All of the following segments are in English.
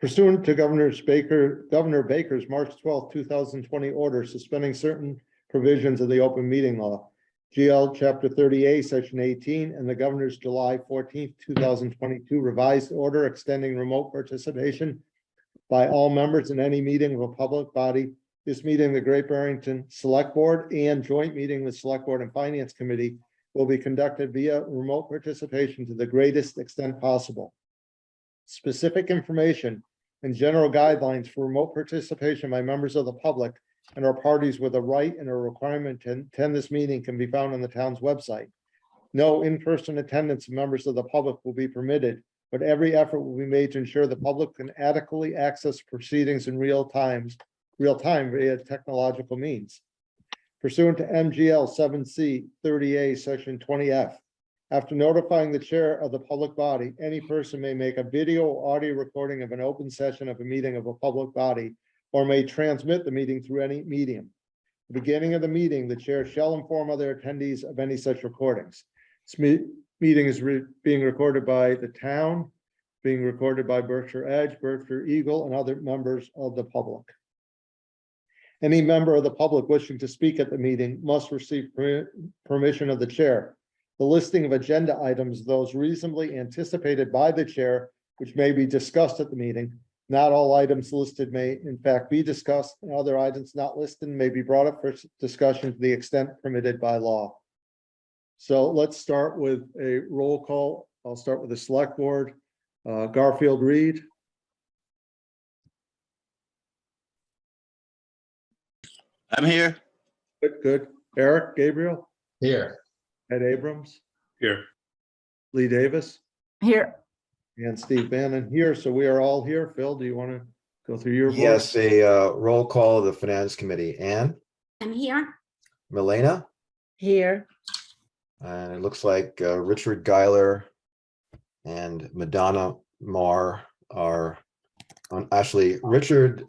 Pursuant to Governor Baker's March 12, 2020 order suspending certain provisions of the open meeting law, GL Chapter 30A, Section 18, and the Governor's July 14, 2022 revised order extending remote participation by all members in any meeting of a public body. This meeting, the Great Barrington Select Board and joint meeting with Select Board and Finance Committee will be conducted via remote participation to the greatest extent possible. Specific information and general guidelines for remote participation by members of the public and our parties with a right and a requirement to attend this meeting can be found on the town's website. No in-person attendance of members of the public will be permitted, but every effort will be made to ensure the public can adequately access proceedings in real time via technological means. Pursuant to MGL 7C 30A Section 20F, after notifying the chair of the public body, any person may make a video or audio recording of an open session of a meeting of a public body or may transmit the meeting through any medium. At the beginning of the meeting, the chair shall inform other attendees of any such recordings. This meeting is being recorded by the town, being recorded by Berkshire Edge, Berkshire Eagle, and other members of the public. Any member of the public wishing to speak at the meeting must receive permission of the chair. The listing of agenda items, those reasonably anticipated by the chair, which may be discussed at the meeting. Not all items listed may in fact be discussed, and other items not listed may be brought up for discussion to the extent permitted by law. So let's start with a roll call. I'll start with the Select Board. Garfield Reed. I'm here. Good. Eric Gabriel. Here. Ed Abrams. Here. Lee Davis. Here. And Steve Bannon here. So we are all here. Phil, do you want to go through your vote? Yes, a roll call of the Finance Committee. Ann? I'm here. Milena? Here. And it looks like Richard Geiler and Madonna Marr are on. Actually, Richard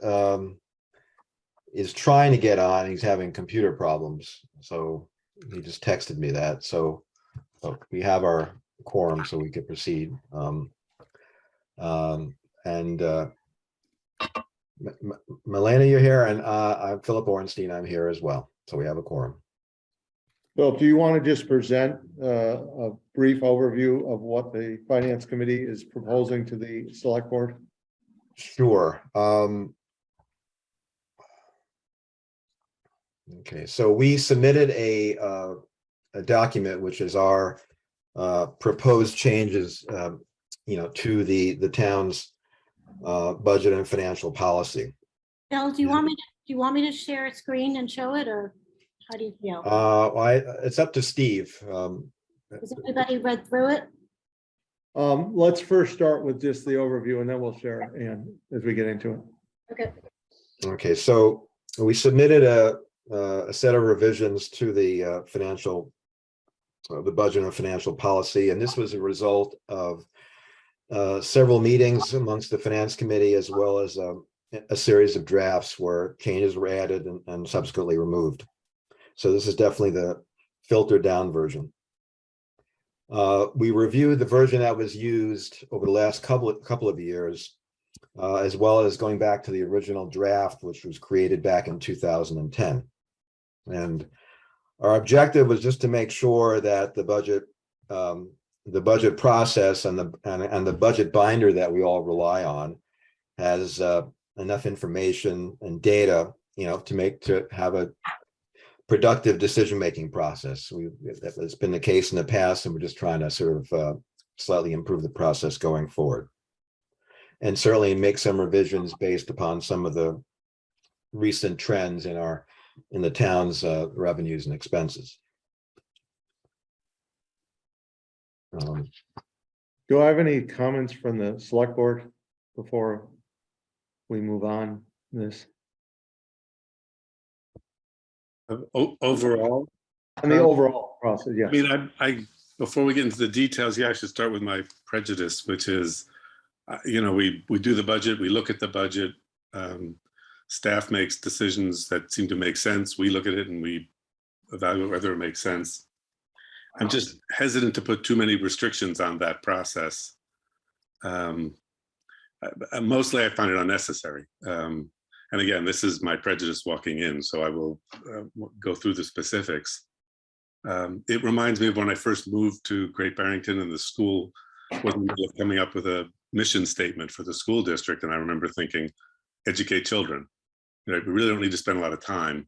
is trying to get on. He's having computer problems. So he just texted me that. So we have our quorum, so we could proceed. Milena, you're here, and I'm Philip Ornstein. I'm here as well. So we have a quorum. Well, do you want to just present a brief overview of what the Finance Committee is proposing to the Select Board? Sure. Okay, so we submitted a document, which is our proposed changes, to the town's budget and financial policy. Bill, do you want me to share a screen and show it, or how do you feel? It's up to Steve. Has everybody read through it? Let's first start with just the overview, and then we'll share it, and as we get into it. Okay. Okay, so we submitted a set of revisions to the the budget and financial policy, and this was a result of several meetings amongst the Finance Committee, as well as a series of drafts where changes were added and subsequently removed. So this is definitely the filtered down version. We reviewed the version that was used over the last couple of years, as well as going back to the original draft, which was created back in 2010. And our objective was just to make sure that the budget process and the budget binder that we all rely on has enough information and data, to have a productive decision-making process. That's been the case in the past, and we're just trying to sort of slightly improve the process going forward, and certainly make some revisions based upon some of the recent trends in the town's revenues and expenses. Do I have any comments from the Select Board before we move on this? Overall, On the overall process, yes. I mean, I before we get into the details, I should start with my prejudice, which is, we do the budget, we look at the budget, staff makes decisions that seem to make sense. We look at it and we evaluate whether it makes sense. I'm just hesitant to put too many restrictions on that process. Mostly I found it unnecessary. And again, this is my prejudice walking in, so I will go through the specifics. It reminds me of when I first moved to Great Barrington, and the school was in the middle of coming up with a mission statement for the school district. And I remember thinking, educate children. You know, we really don't need to spend a lot of time.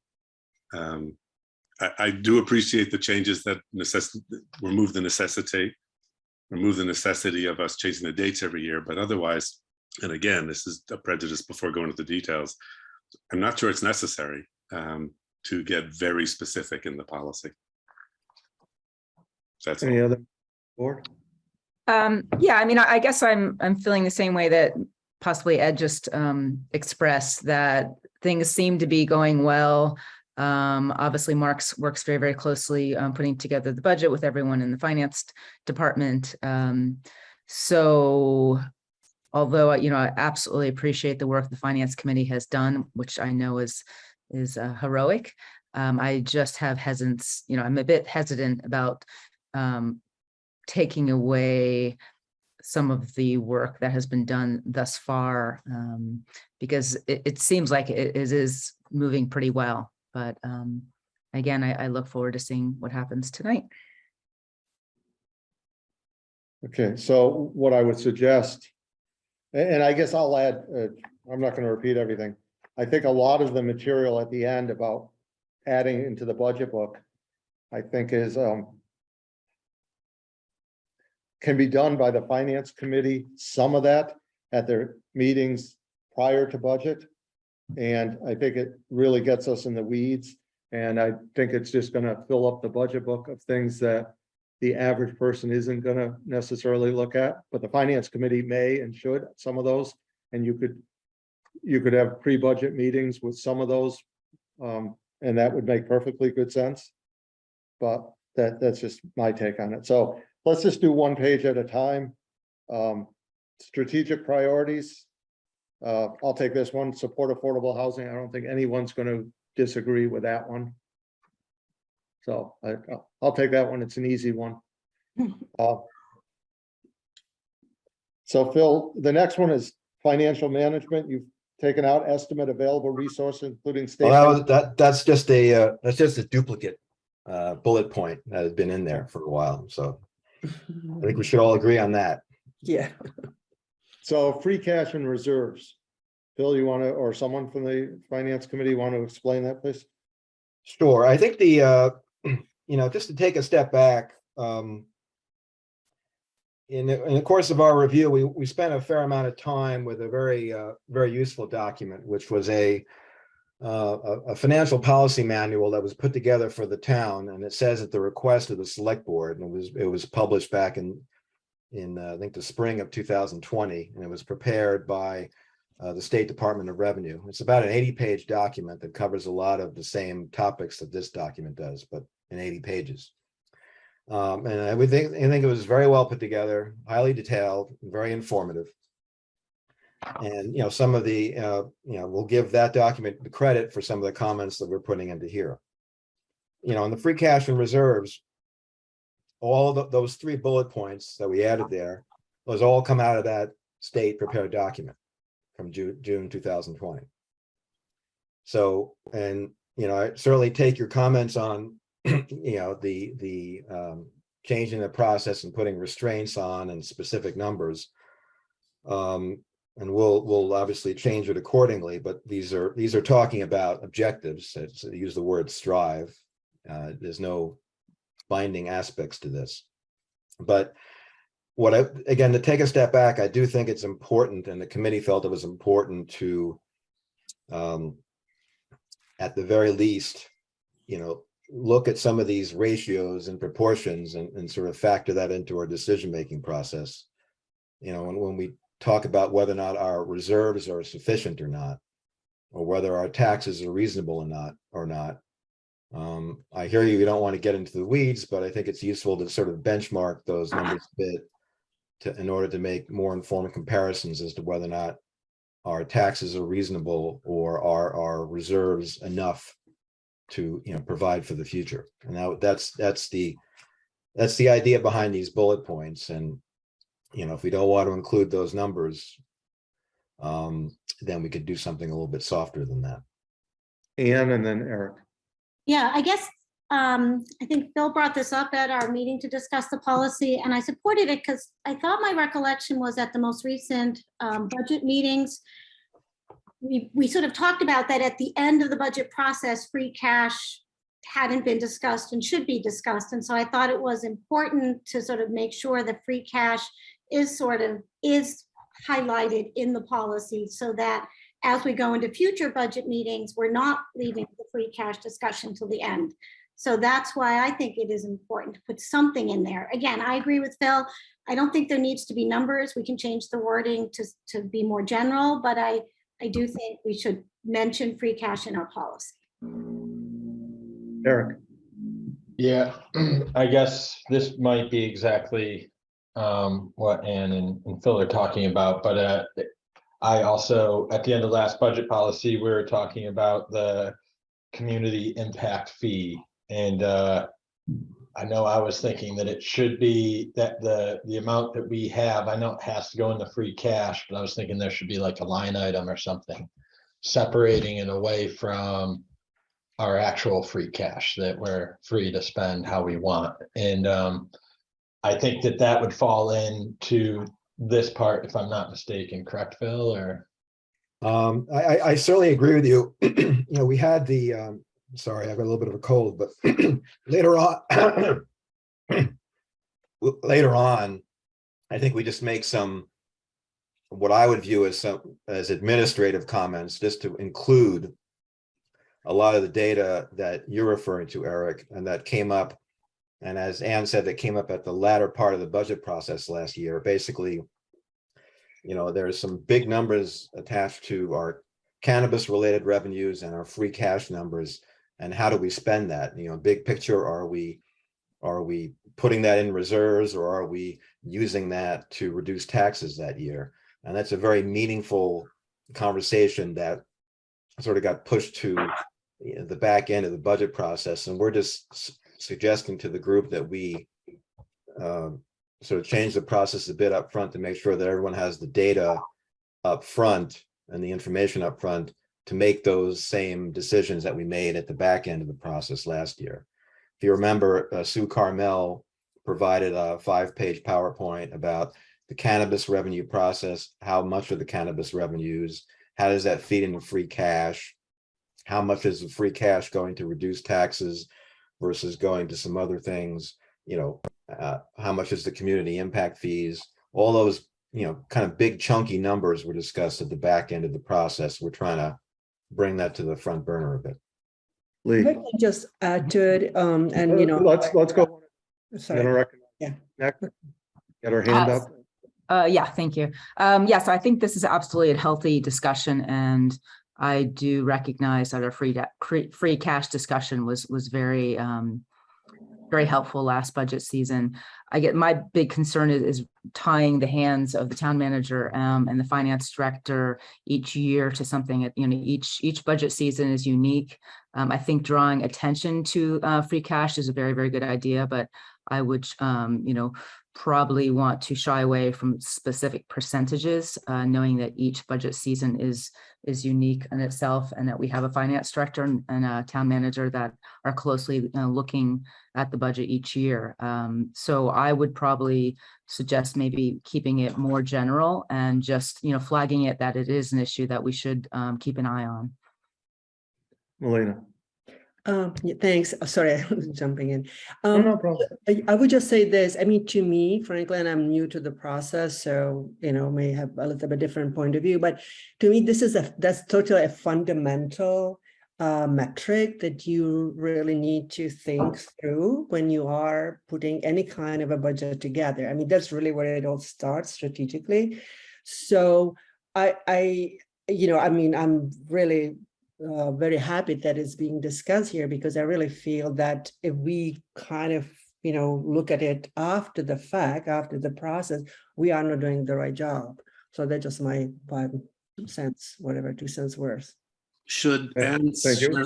I do appreciate the changes that remove the necessity of us changing the dates every year, but otherwise, and again, this is a prejudice before going into the details, I'm not sure it's necessary to get very specific in the policy. That's Any all. other board? Yeah, I mean, I guess I'm feeling the same way that possibly Ed just expressed, that things seem to be going well. Obviously, Mark's works very, very closely putting together the budget with everyone in the finance department. So although, you know, I absolutely appreciate the work the finance committee has done, which I know is heroic. I just have hesitance, you know, I'm a bit hesitant about taking away some of the work that has been done thus far, because it seems like it is moving pretty well. But again, I look forward to seeing what happens tonight. Okay, so what I would suggest, and I guess I'll add, I'm not going to repeat everything. I think a lot of the material at the end about adding into the budget book, I think is can be done by the finance committee, some of that at their meetings prior to budget. And I think it really gets us in the weeds. And I think it's just going to fill up the budget book of things that the average person isn't going to necessarily look at, but the finance committee may and should some of those. And you could have pre-budget meetings with some of those, and that would make perfectly good sense. But that's just my take on it. So let's just do one page at a time. Strategic priorities. I'll take this one, support affordable housing. I don't think anyone's going to disagree with that one. So I'll take that one. It's an easy one. So Phil, the next one is financial management. You've taken out estimate available resources, including state. Well, that's just a duplicate bullet point that has been in there for a while. So I think we should all agree on that. Yeah. So free cash and reserves. Phil, you want to, or someone from the finance committee want to explain that, please? Sure. I think you know, just to take a step back, in the course of our review, we spent a fair amount of time with a very useful document, which was a financial policy manual that was put together for the town, and it says at the request of the select board, and it was published back in I think the spring of 2020, and it was prepared by the State Department of Revenue. It's about an 80-page document that covers a lot of the same topics that this document does, but in 80 pages. And I think it was very well put together, highly detailed, very informative. And, you know, some of the, you know, we'll give that document the credit for some of the comments that we're putting into here. You know, in the free cash and reserves, all of those 3 bullet points that we added there, those all come out of that state prepared document from June 2020. So, and, you know, I certainly take your comments on, you know, the changing the process and putting restraints on and specific numbers. And we'll obviously change it accordingly, but these are talking about objectives. So they use the word strive. There's no binding aspects to this. But again, to take a step back, I do think it's important, and the committee felt it was important to, at the very least, you know, look at some of these ratios and proportions and sort of factor that into our decision-making process. You know, when we talk about whether or not our reserves are sufficient or not, or whether our taxes are reasonable or not. I hear you don't want to get into the weeds, but I think it's useful to sort of benchmark those numbers a bit in order to make more informed comparisons as to whether or not our taxes are reasonable or are our reserves enough to, you know, provide for the future. And that's the idea behind these bullet points. And, you know, if we don't want to include those numbers, then we could do something a little bit softer than that. Ann and then Eric. Yeah, I guess, I think Phil brought this up at our meeting to discuss the policy, and I supported it because I thought my recollection was at the most recent budget meetings, we sort of talked about that at the end of the budget process, free cash hadn't been discussed and should be discussed. And so I thought it was important to sort of make sure that free cash is highlighted in the policy so that as we go into future budget meetings, we're not leaving the free cash discussion till the end. So that's why I think it is important to put something in there. Again, I agree with Phil. I don't think there needs to be numbers. We can change the wording to be more general, but I do think we should mention free cash in our policy. Eric. Yeah, I guess this might be exactly what Ann and Phil are talking about, but I also, at the end of last budget policy, we were talking about the community impact fee. And I know I was thinking that it should be that the amount that we have, I know it has to go into free cash, but I was thinking there should be like a line item or something separating it away from our actual free cash that we're free to spend how we want. And I think that would fall into this part, if I'm not mistaken, correct, Phil? Or I certainly agree with you. You know, we had the sorry, I've got a little bit of a cold, but later on, I think we just make some what I would view as administrative comments, just to include a lot of the data that you're referring to, Eric, and that came up, and as Ann said, that came up at the latter part of the budget process last year. Basically, you know, there's some big numbers attached to our cannabis related revenues and our free cash numbers, and how do we spend that? You know, big picture, are we putting that in reserves, or are we using that to reduce taxes that year? And that's a very meaningful conversation that sort of got pushed to the back end of the budget process. And we're just suggesting to the group that we sort of change the process a bit up front to make sure that everyone has the data up front and the information up front to make those same decisions that we made at the back end of the process last year. If you remember, Sue Carmel provided a 5-page PowerPoint about the cannabis revenue process, how much of the cannabis revenues, how does that feed into free cash, how much is the free cash going to reduce taxes versus going to some other things, you know, how much is the community impact fees, all those, you know, kind of big chunky numbers were discussed at the back end of the process. We're trying to bring that to the front burner a bit. Lee. If I can just add to it, and you know, Let's go. sorry, yeah. Next. Get her hand up. Yeah, thank you. Yeah, so I think this is absolutely a healthy discussion, and I do recognize that our free cash discussion was very very helpful last budget season. I get my big concern is tying the hands of the town manager and the finance director each year to something. You know, each budget season is unique. I think drawing attention to free cash is a very, very good idea, but I would, you know, probably want to shy away from specific percentages, knowing that each budget season is unique in itself, and that we have a finance director and a town manager that are closely looking at the budget each year. So I would probably suggest maybe keeping it more general and just, you know, flagging it that it is an issue that we should keep an eye on. Melina. Yeah, thanks. Sorry, I was jumping in. No problem. I would just say this. I mean, to me, frankly, and I'm new to the process, so you know, may have a little bit different point of view. But to me, that's totally a fundamental metric that you really need to think through when you are putting any kind of a budget together. I mean, that's really where it all starts strategically. So you know, I mean, I'm really very happy that it's being discussed here, because I really feel that if we kind of, you know, look at it after the fact, after the process, we are not doing the right job. So that's just my 5 cents, whatever 2 cents worth. Should Yeah, Ann thank you.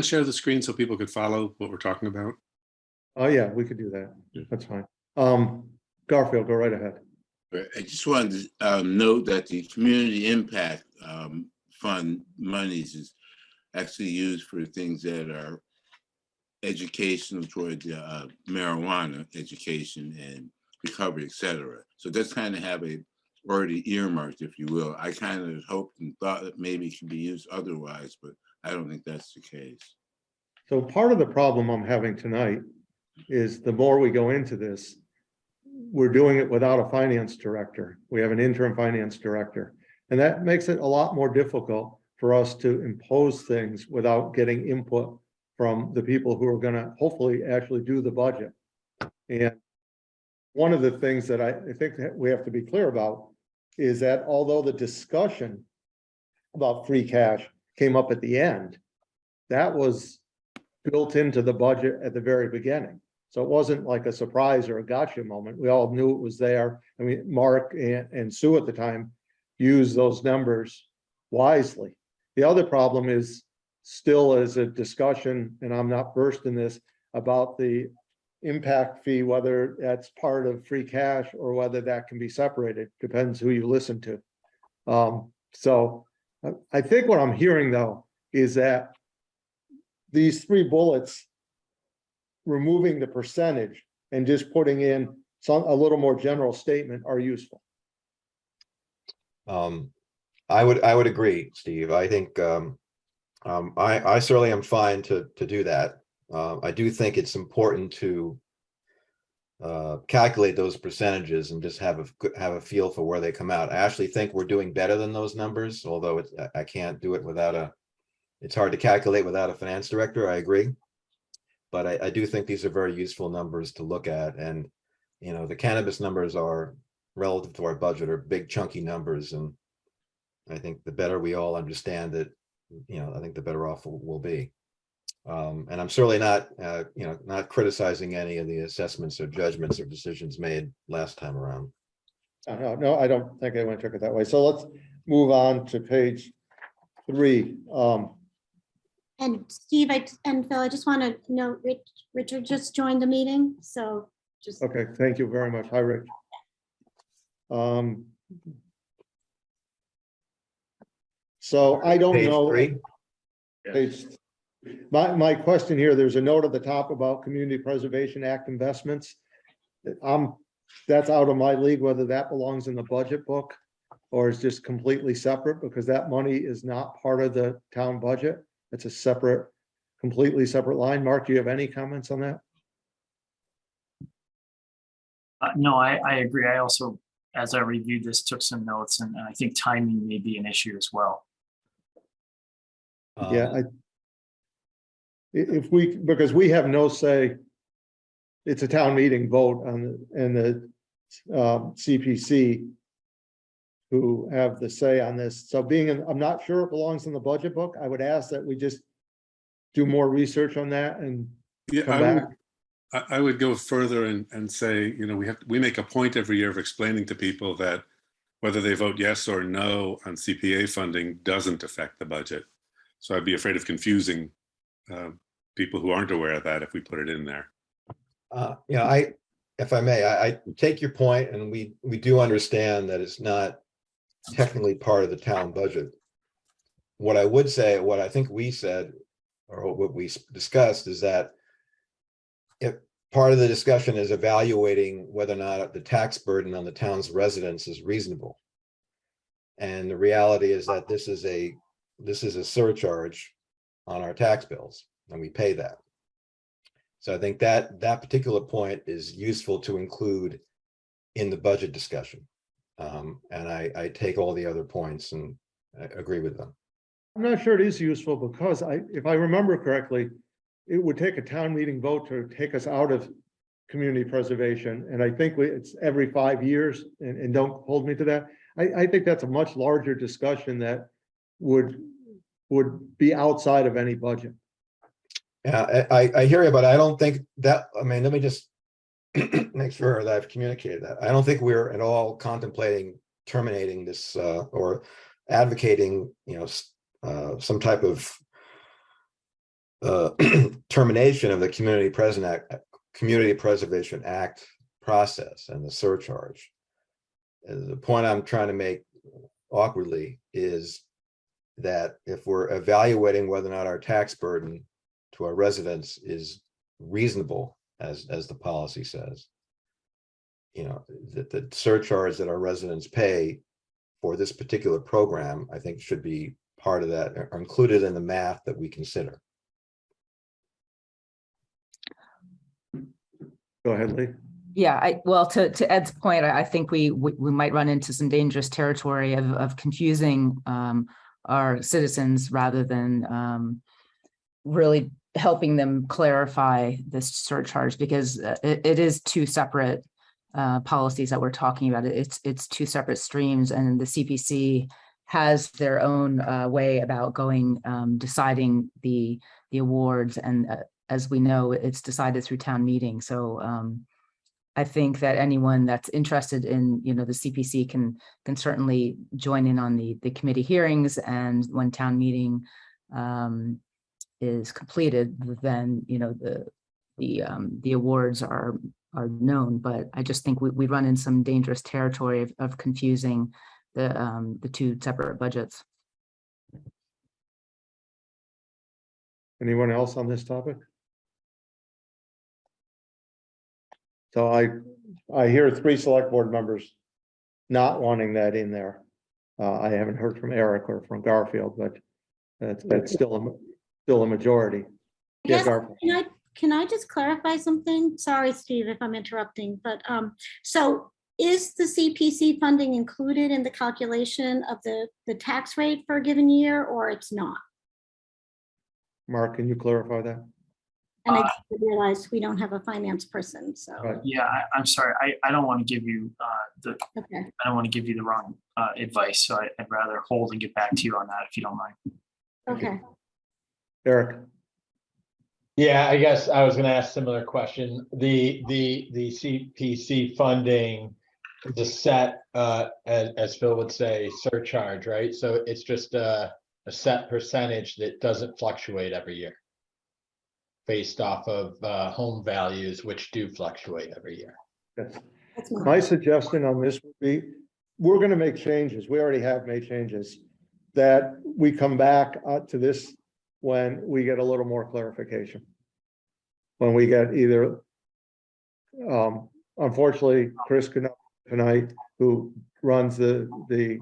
share the screen so people could follow what we're talking about? Oh, yeah, we could do that. That's fine. Garfield, go right ahead. I just wanted to note that the community impact fund monies is actually used for things that are educational toward marijuana education and recovery, et cetera. So that's kind of have a already earmarked, if you will. I kind of hoped and thought that maybe it could be used otherwise, but I don't think that's the case. So part of the problem I'm having tonight is the more we go into this, we're doing it without a finance director. We have an interim finance director. And that makes it a lot more difficult for us to impose things without getting input from the people who are gonna hopefully actually do the budget. And one of the things that I think that we have to be clear about is that although the discussion about free cash came up at the end, that was built into the budget at the very beginning. So it wasn't like a surprise or a gotcha moment. We all knew it was there. I mean, Mark and Sue at the time used those numbers wisely. The other problem is still as a discussion, and I'm not versed in this, about the impact fee, whether that's part of free cash or whether that can be separated, depends who you listen to. So I think what I'm hearing though is that these three bullets, removing the percentage and just putting in a little more general statement are useful. I would agree, Steve. I think I certainly am fine to do that. I do think it's important to calculate those percentages and just have a feel for where they come out. I actually think we're doing better than those numbers, although I can't do it without it's hard to calculate without a finance director. I agree. But I do think these are very useful numbers to look at. And, you know, the cannabis numbers are relative to our budget are big chunky numbers. And I think the better we all understand it, you know, I think the better off we'll be. And I'm certainly not, you know, not criticizing any of the assessments or judgments or decisions made last time around. No, I don't think anyone took it that way. So let's move on to page 3. And Steve and Phil, I just want to note, Richard just joined the meeting, so just. Okay, thank you very much. Hi, Rich. So I don't Page know. 3. Page, my question here, there's a note at the top about Community Preservation Act investments. That's out of my league, whether that belongs in the budget book or is just completely separate, because that money is not part of the town budget. It's a separate, completely separate line. Mark, do you have any comments on that? No, I agree. I also, as I reviewed this, took some notes, and I think timing may be an issue as well. Yeah, because we have no say, it's a town meeting vote on, and the CPC who have the say on this. So I'm not sure it belongs in the budget book. I would ask that we just do more research on that and come back. I would go further and say, you know, we make a point every year of explaining to people that whether they vote yes or no on CPA funding doesn't affect the budget. So I'd be afraid of confusing people who aren't aware of that if we put it in there. You know, if I may, I take your point, and we do understand that it's not technically part of the town budget. What I would say, what I think we said, or what we discussed, is that if part of the discussion is evaluating whether or not the tax burden on the town's residents is reasonable. And the reality is that this is a surcharge on our tax bills, and we pay that. So I think that particular point is useful to include in the budget discussion. And I take all the other points and I agree with them. I'm not sure it is useful because if I remember correctly, it would take a town meeting vote to take us out of community preservation. And I think it's every 5 years, and don't hold me to that. I think that's a much larger discussion that would be outside of any budget. Yeah, I hear you, but I don't think that, I mean, let me just make sure that I've communicated that. I don't think we're at all contemplating terminating this or advocating, you know, some type of termination of the Community Preservation Act process and the surcharge. the point I'm trying to make awkwardly is that if we're evaluating whether or not our tax burden to our residents is reasonable, as the policy says, you know, that the surcharge that our residents pay for this particular program, I think should be part of that, or included in the math that we consider. Go ahead, Lee. Yeah, well, to Ed's point, I think we might run into some dangerous territory of confusing our citizens rather than really helping them clarify this surcharge, because it is two separate policies that we're talking about. It's two separate streams, and the CPC has their own way about going deciding the awards, and as we know, it's decided through town meeting. So I think that anyone that's interested in, you know, the CPC can certainly join in on the committee hearings, and when town meeting is completed, then, you know, the awards are known. But I just think we run in some dangerous territory of confusing the two separate budgets. Anyone else on this topic? So I hear 3 select board members not wanting that in there. I haven't heard from Eric or from Garfield, but that's still a majority. Yeah, Yes, Garfield. can I just clarify something? Sorry, Steve, if I'm interrupting, but so is the CPC funding included in the calculation of the tax rate for a given year, or it's not? Mark, can you clarify that? And I just realized we don't have a finance person, so. Right. Yeah, I'm sorry. I don't want to give you Okay. I don't want to give you the wrong advice. So I'd rather hold and get back to you on that if you don't mind. Okay. Eric? Yeah, I guess I was gonna ask a similar question. The CPC funding is a set, as Phil would say, surcharge, right? So it's just a set percentage that doesn't fluctuate every year based off of home values, which do fluctuate every year. Yes. That's mine. My suggestion on this would be, we're gonna make changes. We already have made changes. That we come back to this when we get a little more clarification. When we get either, unfortunately, Chris tonight, who runs the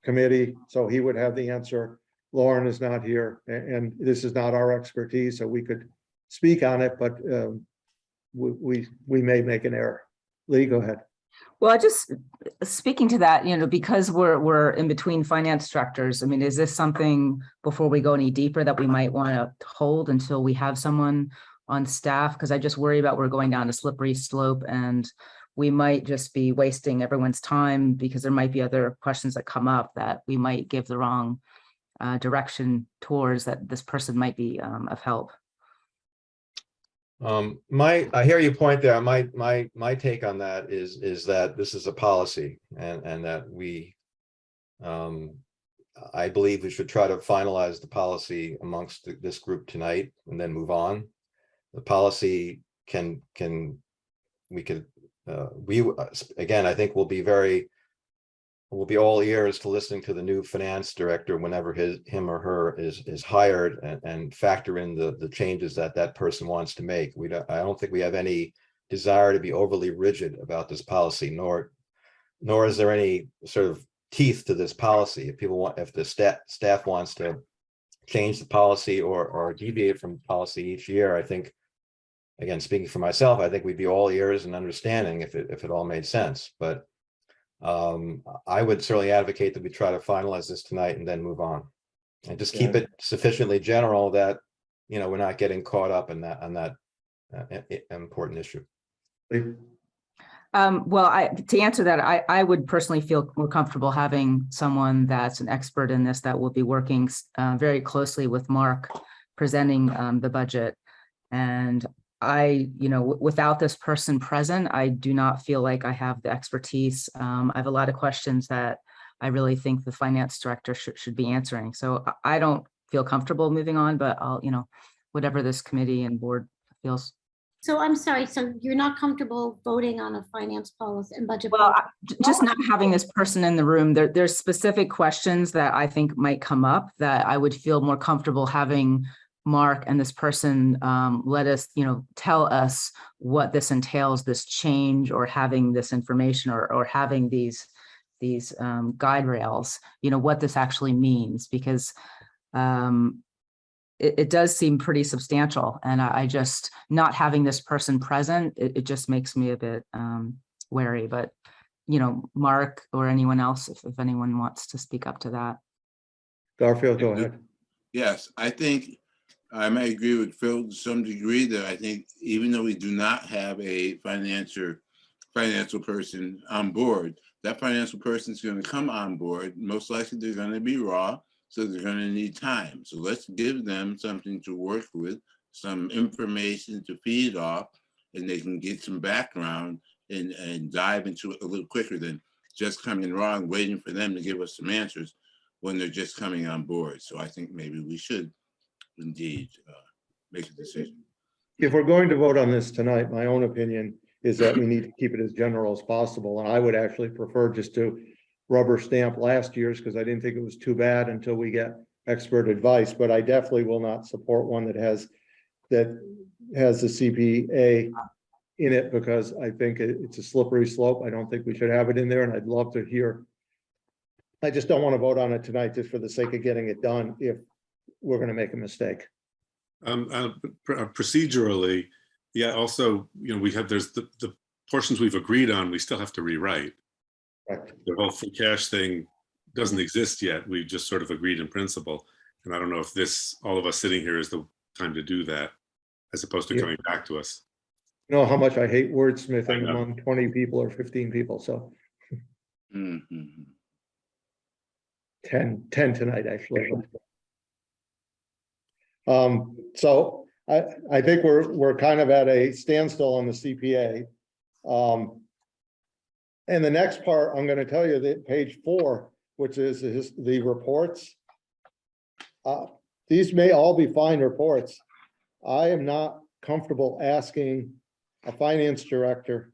committee, so he would have the answer. Lauren is not here, and this is not our expertise, so we could speak on it, but we may make an error. Lee, go ahead. Well, just speaking to that, you know, because we're in between finance directors, I mean, is this something, before we go any deeper, that we might want to hold until we have someone on staff? Because I just worry about we're going down a slippery slope, and we might just be wasting everyone's time, because there might be other questions that come up that we might give the wrong direction towards, that this person might be of help. I hear your point there. My take on that is that this is a policy, and that we, I believe we should try to finalize the policy amongst this group tonight and then move on. The policy again, I think we'll be all ears to listening to the new finance director whenever him or her is hired, and factor in the changes that person wants to make. I don't think we have any desire to be overly rigid about this policy, nor is there any sort of teeth to this policy. If the staff wants to change the policy or deviate from policy each year, I think, again, speaking for myself, I think we'd be all ears and understanding if it all made sense. But I would certainly advocate that we try to finalize this tonight and then move on, and just keep it sufficiently general that, you know, we're not getting caught up in that important issue. Well, to answer that, I would personally feel more comfortable having someone that's an expert in this, that will be working very closely with Mark, presenting the budget. And you know, without this person present, I do not feel like I have the expertise. I have a lot of questions that I really think the finance director should be answering. So I don't feel comfortable moving on, but I'll, you know, whatever this committee and board feels. So I'm sorry, so you're not comfortable voting on a finance policy and budget? Well, policy? just not having this person in the room, there's specific questions that I think might come up that I would feel more comfortable having Mark and this person let us, tell us what this entails, this change, or having this information, or having these guide rails, what this actually means, because it does seem pretty substantial. And I just, not having this person present, it just makes me a bit wary. But, Mark or anyone else, if anyone wants to speak up to that. Garfield, go ahead. Yes, I think I might agree with Phil to some degree that I think even though we do not have a financial person on board, that financial person is going to come on board. Most likely they're going to be raw, so they're going to need time. So let's give them something to work with, some information to feed off, and they can get some background and dive into it a little quicker than just coming raw and waiting for them to give us some answers when they're just coming on board. So I think maybe we should indeed make a decision. If we're going to vote on this tonight, my own opinion is that we need to keep it as general as possible. And I would actually prefer just to rubber stamp last year's, because I didn't think it was too bad until we get expert advice. But I definitely will not support one that has the CPA in it, because I think it's a slippery slope. I don't think we should have it in there, and I'd love to hear. I just don't want to vote on it tonight just for the sake of getting it done if we're going to make a mistake. Procedurally, yeah, also, there's the portions we've agreed on, we still have to rewrite. Right. The whole free cash thing doesn't exist yet. We just sort of agreed in principle. And I don't know if all of us sitting here is the time to do that, as opposed to coming back to us. You know how much I hate wordsmithing among 20 people or 15 people, so. 10 tonight, actually. So I think we're kind of at a standstill on the CPA. And the next part, I'm going to tell you that page 4, which is the reports. These may all be fine reports. I am not comfortable asking a finance director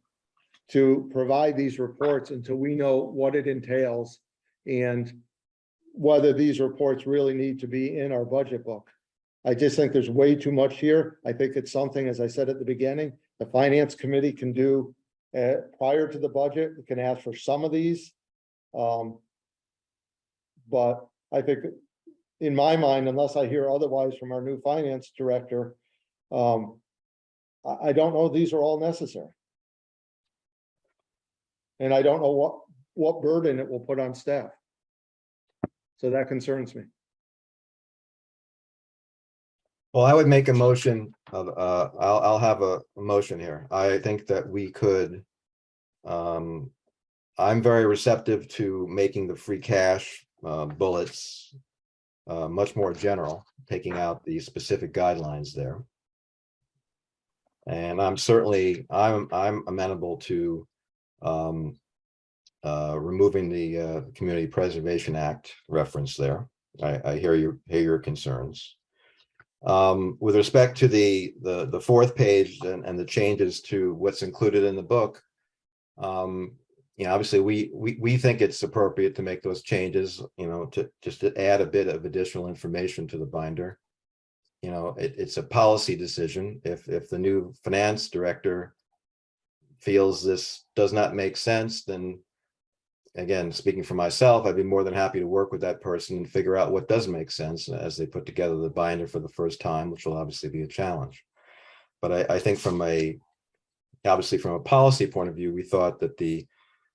to provide these reports until we know what it entails and whether these reports really need to be in our budget book. I just think there's way too much here. I think it's something, as I said at the beginning, the finance committee can do prior to the budget. We can ask for some of these. But I think in my mind, unless I hear otherwise from our new finance director, I don't know these are all necessary. And I don't know what burden it will put on staff. So that concerns me. Well, I would make a motion of, I'll have a motion here. I think that we could, I'm very receptive to making the free cash bullets much more general, taking out the specific guidelines there. And I'm amenable to removing the Community Preservation Act reference there. I hear your concerns. With respect to the 4th page and the changes to what's included in the book, obviously we think it's appropriate to make those changes, to just to add a bit of additional information to the binder. It's a policy decision. If the new finance director feels this does not make sense, then again, speaking for myself, I'd be more than happy to work with that person and figure out what does make sense as they put together the binder for the first time, which will obviously be a challenge. But I think obviously from a policy point of view, we thought that the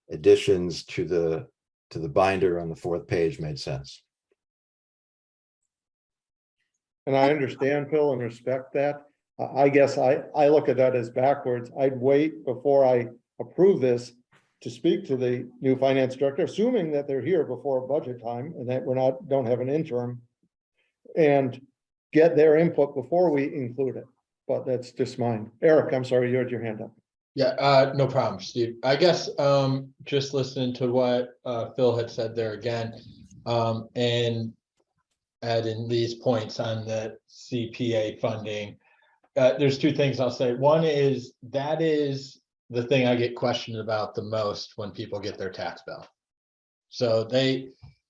additions to the binder on the 4th page made sense. And I understand, Phil, and respect that. I guess I look at that as backwards. I'd wait before I approve this to speak to the new finance director, assuming that they're here before budget time and that don't have an interim, and get their input before we include it. But that's just mine. Eric, I'm sorry, you had your hand up. Yeah, no problem, Steve. I guess just listening to what Phil had said there again, and adding these points on the CPA funding, there's two things I'll say. One is, that is the thing I get questioned about the most when people get their tax bill. So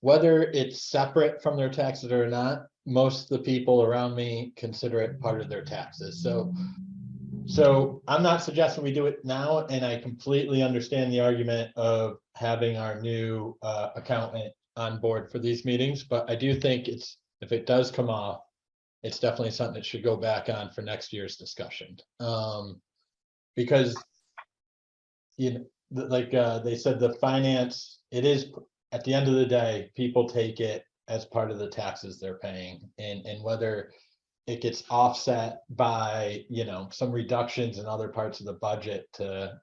whether it's separate from their taxes or not, most of the people around me consider it part of their taxes. So I'm not suggesting we do it now, and I completely understand the argument of having our new accountant on board for these meetings, but I do think if it does come off, it's definitely something that should go back on for next year's discussion. Because, like they said, the finance, it is, at the end of the day, people take it as part of the taxes they're paying, and whether it gets offset by, some reductions in other parts of the budget to,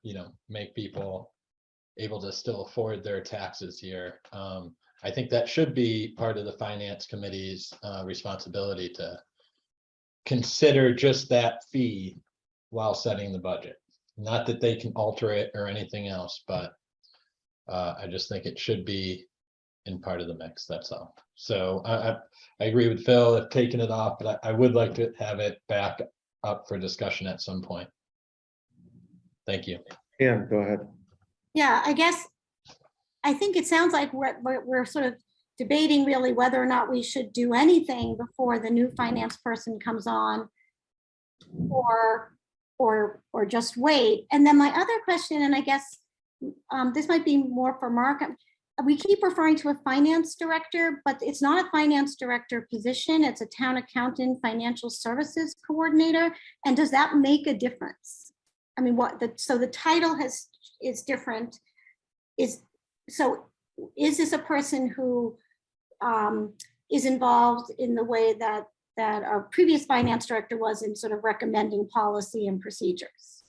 make people able to still afford their taxes here. I think that should be part of the finance committee's responsibility to consider just that fee while setting the budget. Not that they can alter it or anything else, but I just think it should be in part of the mix, that's all. So I agree with Phil of taking it off, but I would like to have it back up for discussion at some point. Thank you. Yeah, go ahead. Yeah, I think it sounds like we're sort of debating really whether or not we should do anything before the new finance person comes on, or just wait. And then my other question, and I guess this might be more for Mark, we keep referring to a finance director, but it's not a finance director position. It's a town accountant, financial services coordinator. And does that make a difference? I mean, so the title is different. Is this a person who is involved in the way that our previous finance director was in sort of recommending policy and procedures?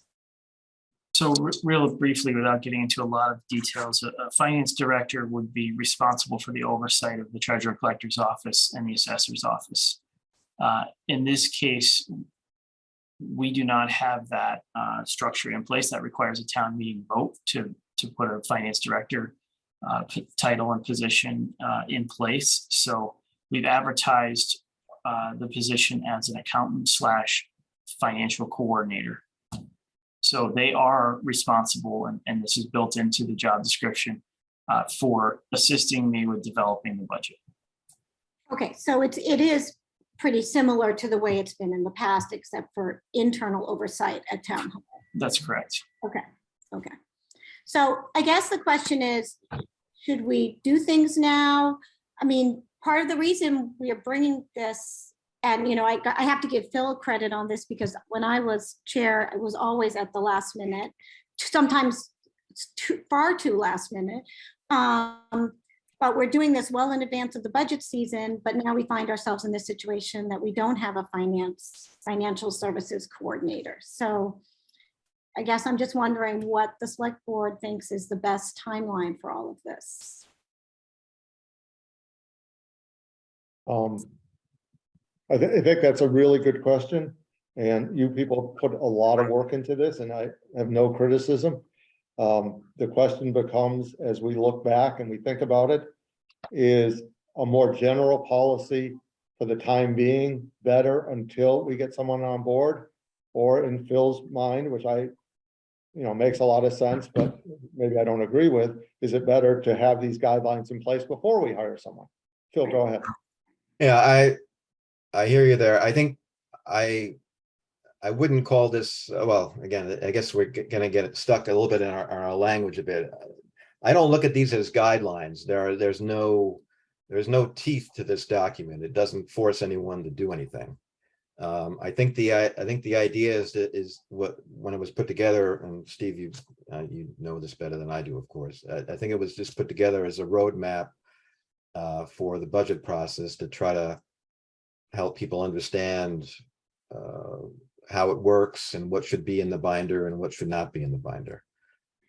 So real briefly, without getting into a lot of details, a finance director would be responsible for the oversight of the treasurer collector's office and the assessor's office. In this case, we do not have that structure in place. That requires a town meeting vote to put a finance director title and position in place. So we've advertised the position as an accountant / financial coordinator. So they are responsible, and this is built into the job description, for assisting me with developing the budget. Okay, so it is pretty similar to the way it's been in the past, except for internal oversight at town hall. That's correct. Okay. So I guess the question is, should we do things now? I mean, part of the reason we are bringing this, and I have to give Phil credit on this, because when I was chair, it was always at the last minute, sometimes it's far too last minute. But we're doing this well in advance of the budget season, but now we find ourselves in this situation that we don't have a financial services coordinator. So I guess I'm just wondering what the select board thinks is the best timeline for all of this. I think that's a really good question, and you people put a lot of work into this, and I have no criticism. The question becomes, as we look back and we think about it, is a more general policy for the time being better until we get someone on board? Or in Phil's mind, which makes a lot of sense, but maybe I don't agree with, is it better to have these guidelines in place before we hire someone? Phil, go ahead. Yeah, I hear you there. I think I wouldn't call this, well, again, I guess we're gonna get stuck a little bit in our language a bit. I don't look at these as guidelines. There's no teeth to this document. It doesn't force anyone to do anything. I think the idea is what, when it was put together, and Steve, you know this better than I do, of course. I think it was just put together as a roadmap for the budget process to try to help people understand how it works and what should be in the binder and what should not be in the binder.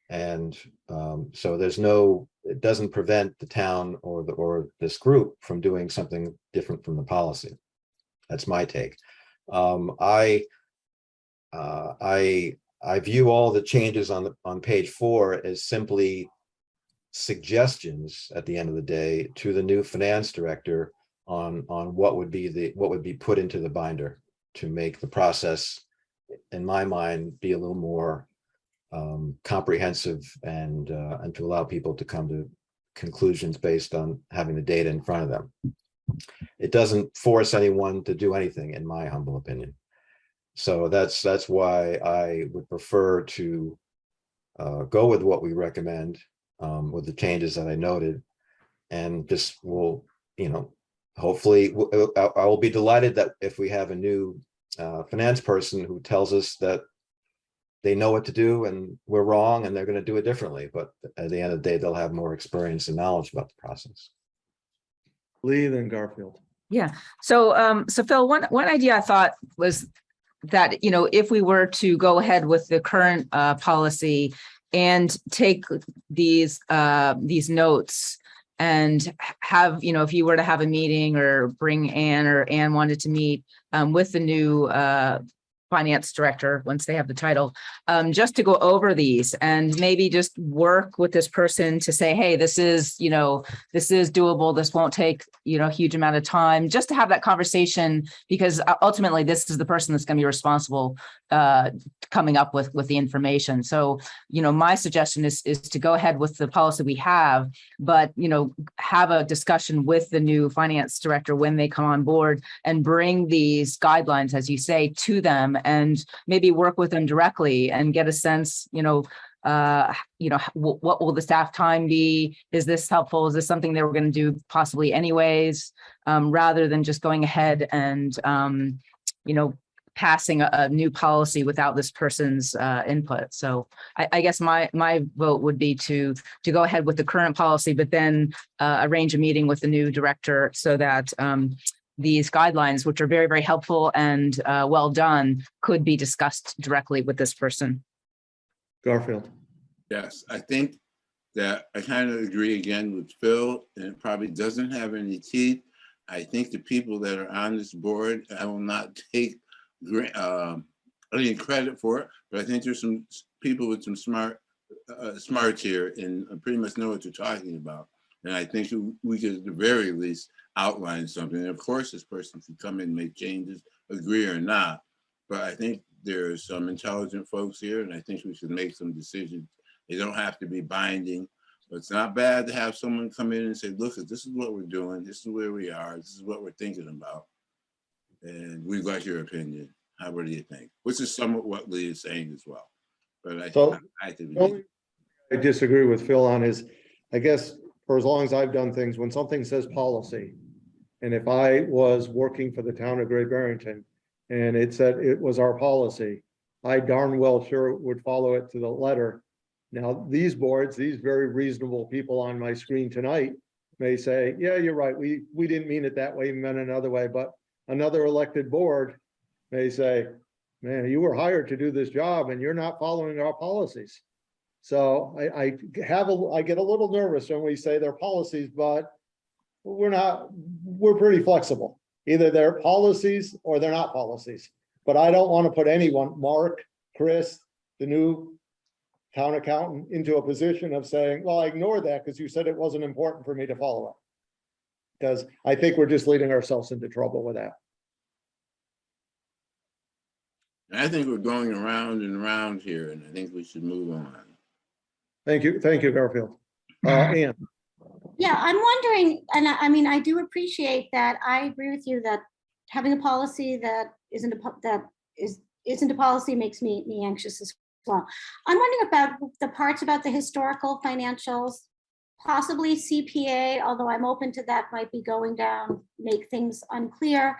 And so it doesn't prevent the town or this group from doing something different from the policy. That's my take. I view all the changes on page 4 as simply suggestions at the end of the day to the new finance director on what would be put into the binder to make the process in my mind, be a little more comprehensive and to allow people to come to conclusions based on having the data in front of them. It doesn't force anyone to do anything, in my humble opinion. So that's why I would prefer to go with what we recommend with the changes that I noted, and just will, hopefully I will be delighted that if we have a new finance person who tells us that they know what to do and we're wrong and they're going to do it differently. But at the end of the day, they'll have more experience and knowledge about the process. Lee, then Garfield. Yeah. So Phil, one idea I thought was that, if we were to go ahead with the current policy and take these notes and have, if you were to have a meeting or bring Ann, or Ann wanted to meet with the new finance director, once they have the title, just to go over these and maybe just work with this person to say, hey, this is doable. This won't take, a huge amount of time, just to have that conversation, because ultimately this is the person that's going to be responsible coming up with the information. So, my suggestion is to go ahead with the policy we have, but, have a discussion with the new finance director when they come on board and bring these guidelines, as you say, to them, and maybe work with them directly and get a sense, what will the staff time be? Is this helpful? Is this something they were going to do possibly anyways, rather than just going ahead and, passing a new policy without this person's input. So I guess my vote would be to go ahead with the current policy, but then arrange a meeting with the new director so that these guidelines, which are very, very helpful and well done, could be discussed directly with this person. Garfield. Yes, I think that I kind of agree again with Phil, and it probably doesn't have any teeth. I think the people that are on this board, I will not take any credit for it, but I think there's some people with some smarts here and pretty much know what they're talking about. And I think we could at the very least outline something. And of course, this person can come in and make changes, agree or not. But I think there's some intelligent folks here, and I think we should make some decisions. They don't have to be binding, but it's not bad to have someone come in and say, look, this is what we're doing. This is where we are. This is what we're thinking about. And we'd like your opinion. What do you think? Which is somewhat what Lee is saying as well. But I disagree with Phil on is, I guess, for as long as I've done things, when something says policy, and if I was working for the town of Great Barrington and it said it was our policy, I darn well sure would follow it to the letter. Now, these boards, these very reasonable people on my screen tonight may say, yeah, you're right. We didn't mean it that way, we meant another way. But another elected board may say, man, you were hired to do this job and you're not following our policies. So I get a little nervous when we say they're policies, but we're pretty flexible. Either they're policies or they're not policies. But I don't want to put anyone, Mark, Chris, the new town accountant, into a position of saying, well, I ignored that because you said it wasn't important for me to follow it. Because I think we're just leading ourselves into trouble with that. I think we're going around and around here, and I think we should move on. Thank you, Garfield. Ann. Yeah, I'm wondering, and I do appreciate that. I agree with you that having a policy that isn't a policy makes me anxious as well. I'm wondering about the parts about the historical financials, possibly CPA, although I'm open to that might be going down, make things unclear.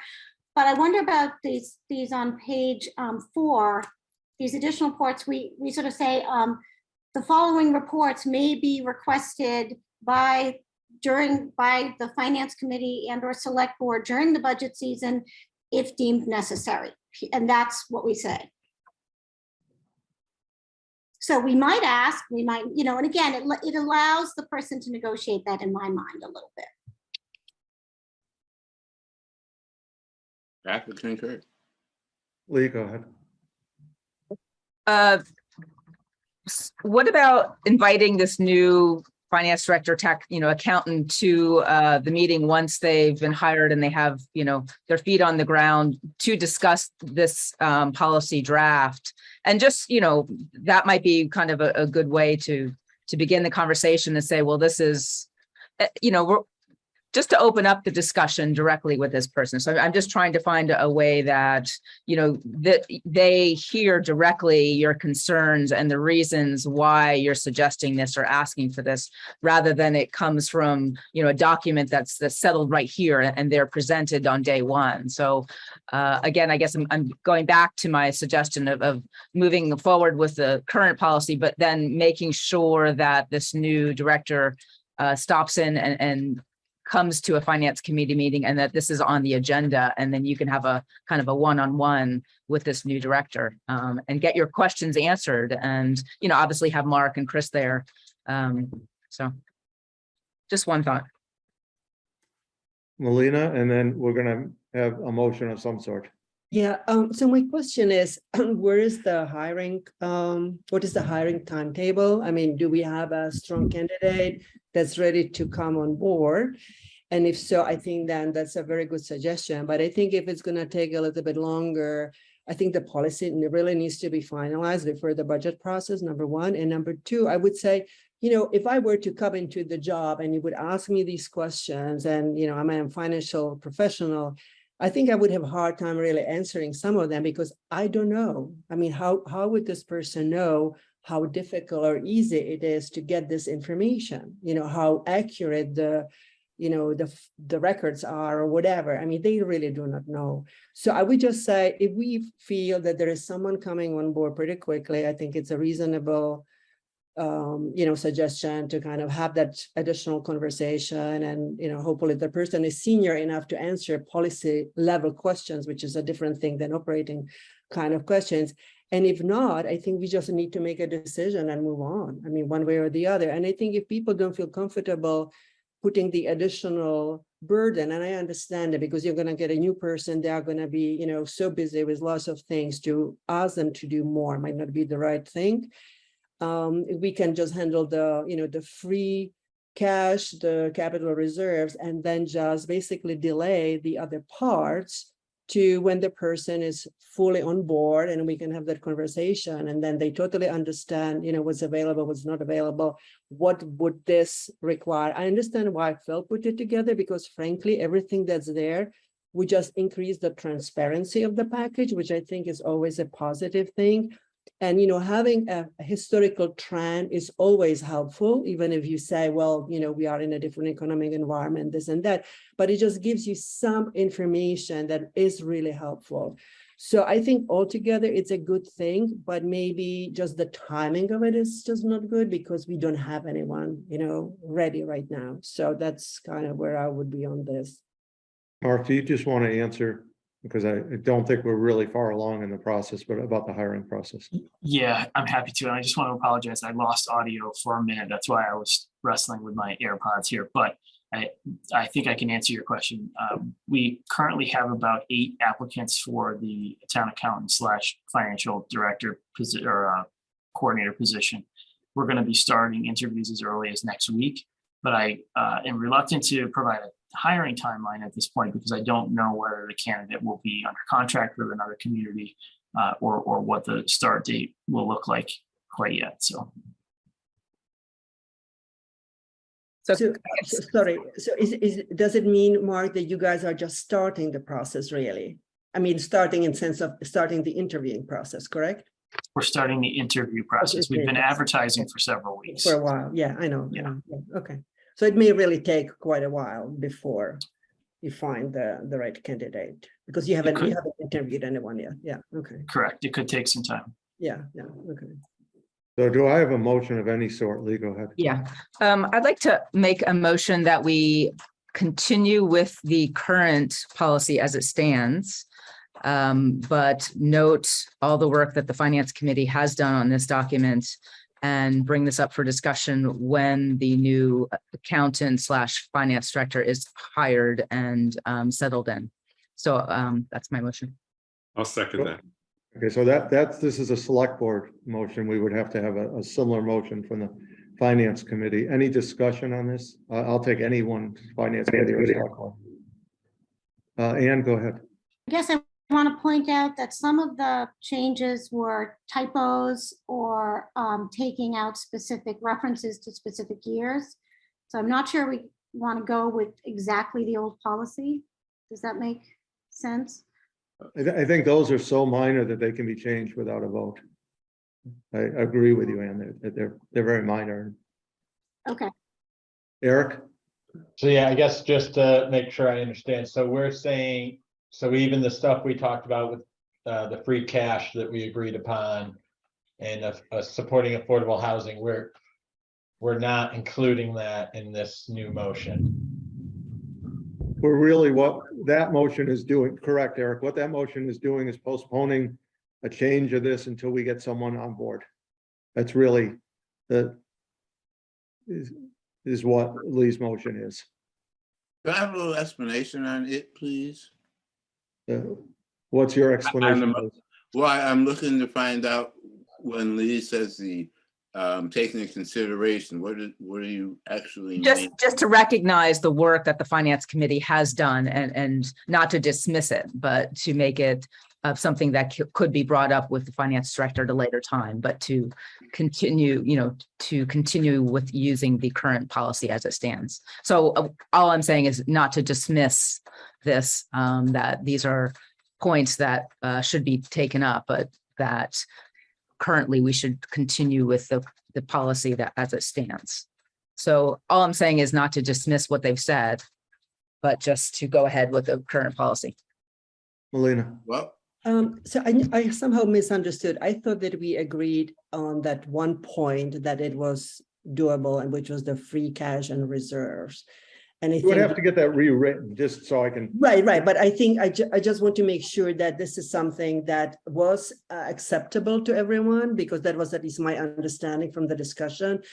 But I wonder about these on page 4, these additional reports. We sort of say the following reports may be requested by the finance committee and or select board during the budget season if deemed necessary. And that's what we say. So we might ask, and again, it allows the person to negotiate that in my mind a little bit. I would concur. Lee, go ahead. What about inviting this new finance director, accountant to the meeting once they've been hired and they have, their feet on the ground to discuss this policy draft. And just, that might be kind of a good way to begin the conversation and say, well, this is, we're just to open up the discussion directly with this person. So I'm just trying to find a way that, that they hear directly your concerns and the reasons why you're suggesting this or asking for this, rather than it comes from, a document that's settled right here and they're presented on day one. So again, I guess I'm going back to my suggestion of moving forward with the current policy, but then making sure that this new director stops in and comes to a finance committee meeting, and that this is on the agenda, and then you can have a kind of a one-on-one with this new director and get your questions answered, and obviously have Mark and Chris there. So just one thought. Melina, and then we're gonna have a motion of some sort. Yeah, so my question is, where is the hiring, what is the hiring timetable? I mean, do we have a strong candidate that's ready to come on board? And if so, I think then that's a very good suggestion. But I think if it's going to take a little bit longer, I think the policy really needs to be finalized before the budget process, number one. And number two, I would say, if I were to come into the job and you would ask me these questions, and, I'm a financial professional, I think I would have a hard time really answering some of them, because I don't know. I mean, how would this person know how difficult or easy it is to get this information? How accurate the records are or whatever. I mean, they really do not know. So I would just say, if we feel that there is someone coming on board pretty quickly, I think it's a reasonable suggestion to kind of have that additional conversation, and hopefully the person is senior enough to answer policy level questions, which is a different thing than operating kind of questions. And if not, I think we just need to make a decision and move on. I mean, one way or the other. And I think if people don't feel comfortable putting the additional burden, and I understand it, because you're going to get a new person, they are going to be so busy with lots of things, to ask them to do more might not be the right thing. We can just handle the free cash, the capital reserves, and then just basically delay the other parts to when the person is fully on board, and we can have that conversation, and then they totally understand, what's available, what's not available, what would this require. I understand why Phil put it together, because frankly, everything that's there would just increase the transparency of the package, which I think is always a positive thing. And, having a historical trend is always helpful, even if you say, well, we are in a different economic environment, this and that, but it just gives you some information that is really helpful. So I think altogether it's a good thing, but maybe just the timing of it is just not good, because we don't have anyone, ready right now. So that's kind of where I would be on this. Mark, do you just want to answer? Because I don't think we're really far along in the process, but about the hiring process. Yeah, I'm happy to. And I just want to apologize. I lost audio for a minute. That's why I was wrestling with my AirPods here. But I think I can answer your question. We currently have about 8 applicants for the town accountant / financial director coordinator position. We're going to be starting interviews as early as next week. But I am reluctant to provide a hiring timeline at this point, because I don't know whether the candidate will be under contract with another community or what the start date will look like quite yet. So Sorry. So does it mean, Mark, that you guys are just starting the process, really? I mean, starting in sense of starting the interviewing process, correct? We're starting the interview process. We've been advertising for several weeks. For a while. Yeah, I know. Yeah. Okay. So it may really take quite a while before you find the right candidate, because you haven't interviewed anyone yet. Yeah. Okay. Correct. It could take some time. Yeah. Okay. So do I have a motion of any sort? Lee, go ahead. Yeah, I'd like to make a motion that we continue with the current policy as it stands, but note all the work that the Finance Committee has done on this document, and bring this up for discussion when the new accountant / finance director is hired and settled in. So that's my motion. I'll second that. Okay, so this is a select board motion. We would have to have a similar motion from the Finance Committee. Any discussion on this? I'll take anyone, Finance Committee or Select Board. Ann, go ahead. I guess I want to point out that some of the changes were typos or taking out specific references to specific years. So I'm not sure we want to go with exactly the old policy. Does that make sense? I think those are so minor that they can be changed without a vote. I agree with you, Ann, that they're very minor. Okay. Eric? So yeah, I guess just to make sure I understand, so we're saying, so even the stuff we talked about with the free cash that we agreed upon and supporting affordable housing, we're not including that in this new motion. We're really, what that motion is doing, correct, Eric, what that motion is doing is postponing a change of this until we get someone on board. That's really is what Lee's motion is. Can I have a little explanation on it, please? What's your explanation? Well, I'm looking to find out when Lee says the taking into consideration, what do you actually mean? Just to recognize the work that the Finance Committee has done and not to dismiss it, but to make it something that could be brought up with the finance director at a later time, but to continue, to continue with using the current policy as it stands. So all I'm saying is not to dismiss this, that these are points that should be taken up, but that currently we should continue with the policy that as it stands. So all I'm saying is not to dismiss what they've said, but just to go ahead with the current policy. Melina? Well, So I somehow misunderstood. I thought that we agreed on that one point that it was doable, and which was the free cash and reserves. And I You would think have to get that rewritten just so I can. right. But I think I just want to make sure that this is something that was acceptable to everyone, because that was at least my understanding from the discussion.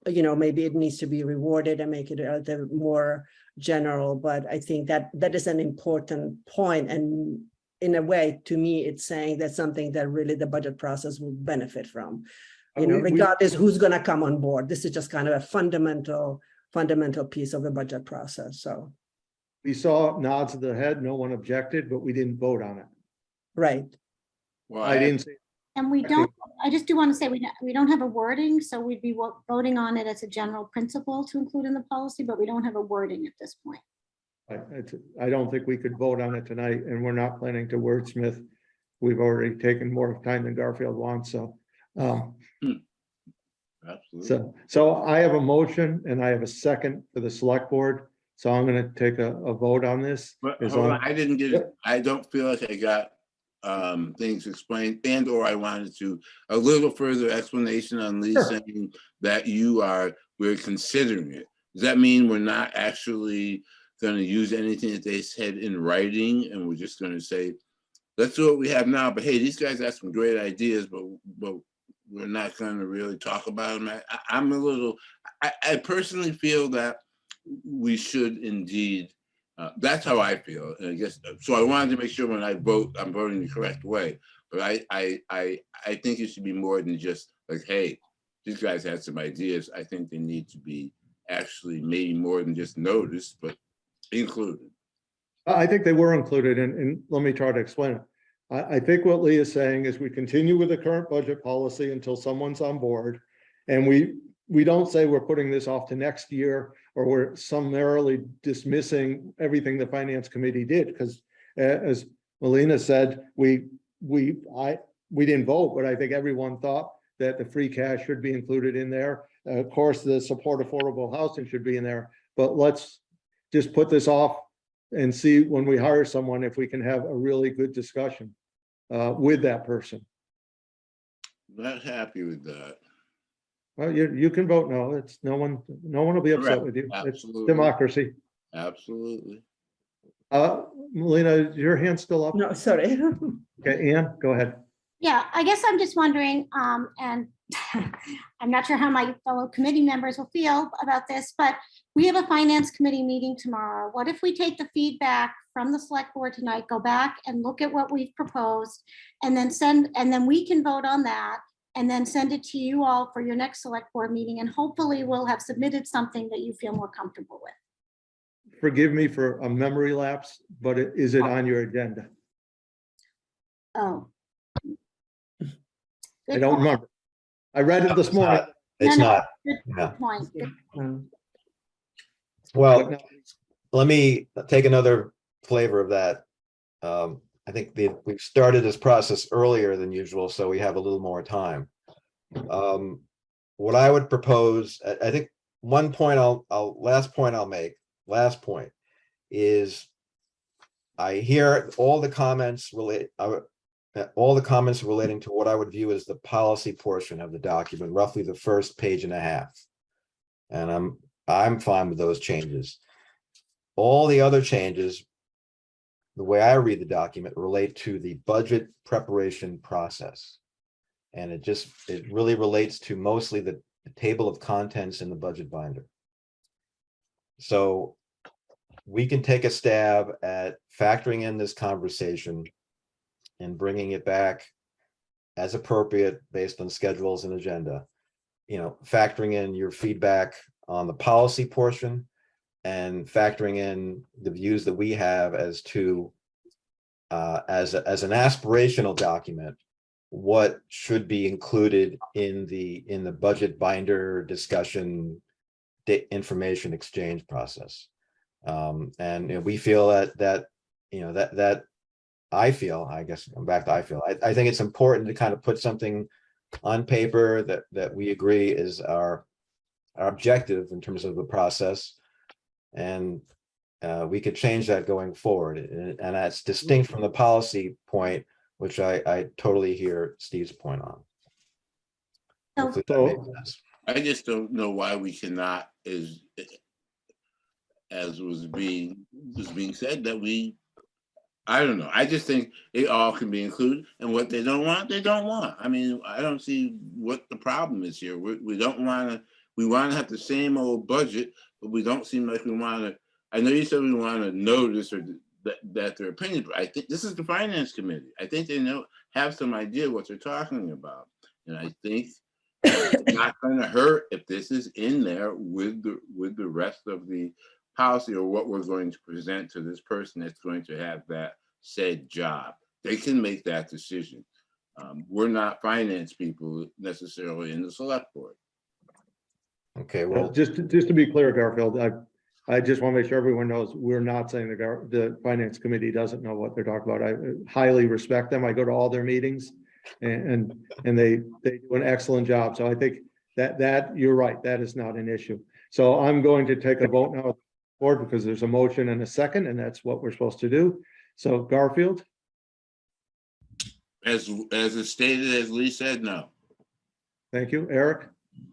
Maybe it needs to be rewarded and make it a little more general, but I think that that is an important point. And in a way, to me, it's saying that's something that really the budget process will benefit from, regardless who's going to come on board. This is just kind of a fundamental piece of the budget process. So We saw nods of the head, no one objected, but we didn't vote on it. right. well, I didn't say. And we don't, I just do want to say, we don't have a wording, so we'd be voting on it as a general principle to include in the policy, but we don't have a wording at this point. I don't think we could vote on it tonight, and we're not planning to wordsmith. We've already taken more time than Garfield wants, so. Absolutely. So I have a motion and I have a second for the select board. So I'm gonna take a vote on this. But As hold long- on, I didn't get it. I don't feel like I got things explained, and or I wanted to a little further explanation on Lee saying that we're considering it. Does that mean we're not actually going to use anything that they said in writing, and we're just going to say, let's do what we have now, but hey, these guys have some great ideas, but we're not going to really talk about them? I'm a little, I personally feel that we should indeed, that's how I feel. And I guess, so I wanted to make sure when I vote, I'm voting the correct way. But I think it should be more than just like, hey, these guys had some ideas. I think they need to be actually maybe more than just noticed, but included. I think they were included, and let me try to explain it. I think what Lee is saying is we continue with the current budget policy until someone's on board. And we don't say we're putting this off to next year, or we're summarily dismissing everything the finance committee did, because as Melina said, we didn't vote, but I think everyone thought that the free cash should be included in there. Of course, the support affordable housing should be in there, but let's just put this off and see when we hire someone if we can have a really good discussion with that person. Not happy with that. Well, you can vote no. It's no one will be upset Correct. with you. Absolutely. It's democracy. Absolutely. Melina, is your hand still up? No, sorry. Okay, Ann, go ahead. Yeah, I guess I'm just wondering, and I'm not sure how my fellow committee members will feel about this, but we have a finance committee meeting tomorrow. What if we take the feedback from the select board tonight, go back and look at what we've proposed, and then we can vote on that, and then send it to you all for your next select board meeting. And hopefully we'll have submitted something that you feel more comfortable with. Forgive me for a memory lapse, but is it on your agenda? Oh. I Good don't point. remember. I read it this It's morning. not. It's No, no. not. Good Yeah. point. Good- Well, but no, let me take another flavor of that. I think we've started this process earlier than usual, so we have a little more time. What I would propose, I think one point last point is I hear all the comments relating to what I would view as the policy portion of the document, roughly the first page and a half. And I'm fine with those changes. All the other changes, the way I read the document, relate to the budget preparation process. And it really relates to mostly the table of contents in the budget binder. So we can take a stab at factoring in this conversation and bringing it back as appropriate based on schedules and agenda. Factoring in your feedback on the policy portion and factoring in the views that we have as to as an aspirational document, what should be included in the budget binder discussion information exchange process. And we feel that I think it's important to kind of put something on paper that we agree is our objective in terms of the process. And we could change that going forward. And that's distinct from the policy point, which I totally hear Steve's point on. So- Hopefully that makes sense. I just don't know why we cannot, as was being said, that I don't know. I just think it all can be included, and what they don't want, they don't want. I mean, I don't see what the problem is here. We don't want to. We want to have the same old budget, but we don't seem like we want to. I know you said we want to notice or that their opinion, but I think this is the finance committee. I think they have some idea what they're talking about, and I think it's not going to hurt if this is in there with the rest of the policy or what we're going to present to this person that's going to have that said job. They can make that decision. We're not finance people necessarily in the select board. Okay, well, well, just to be clear, Garfield, I just want to make sure everyone knows we're not saying the finance committee doesn't know what they're talking about. I highly respect them. I go to all their meetings and they do an excellent job. So I think that you're right. That is not an issue. So I'm going to take a vote now board because there's a motion and a second, and that's what we're supposed to do. So Garfield? As it's stated, as Lee said, no. Thank you. Eric?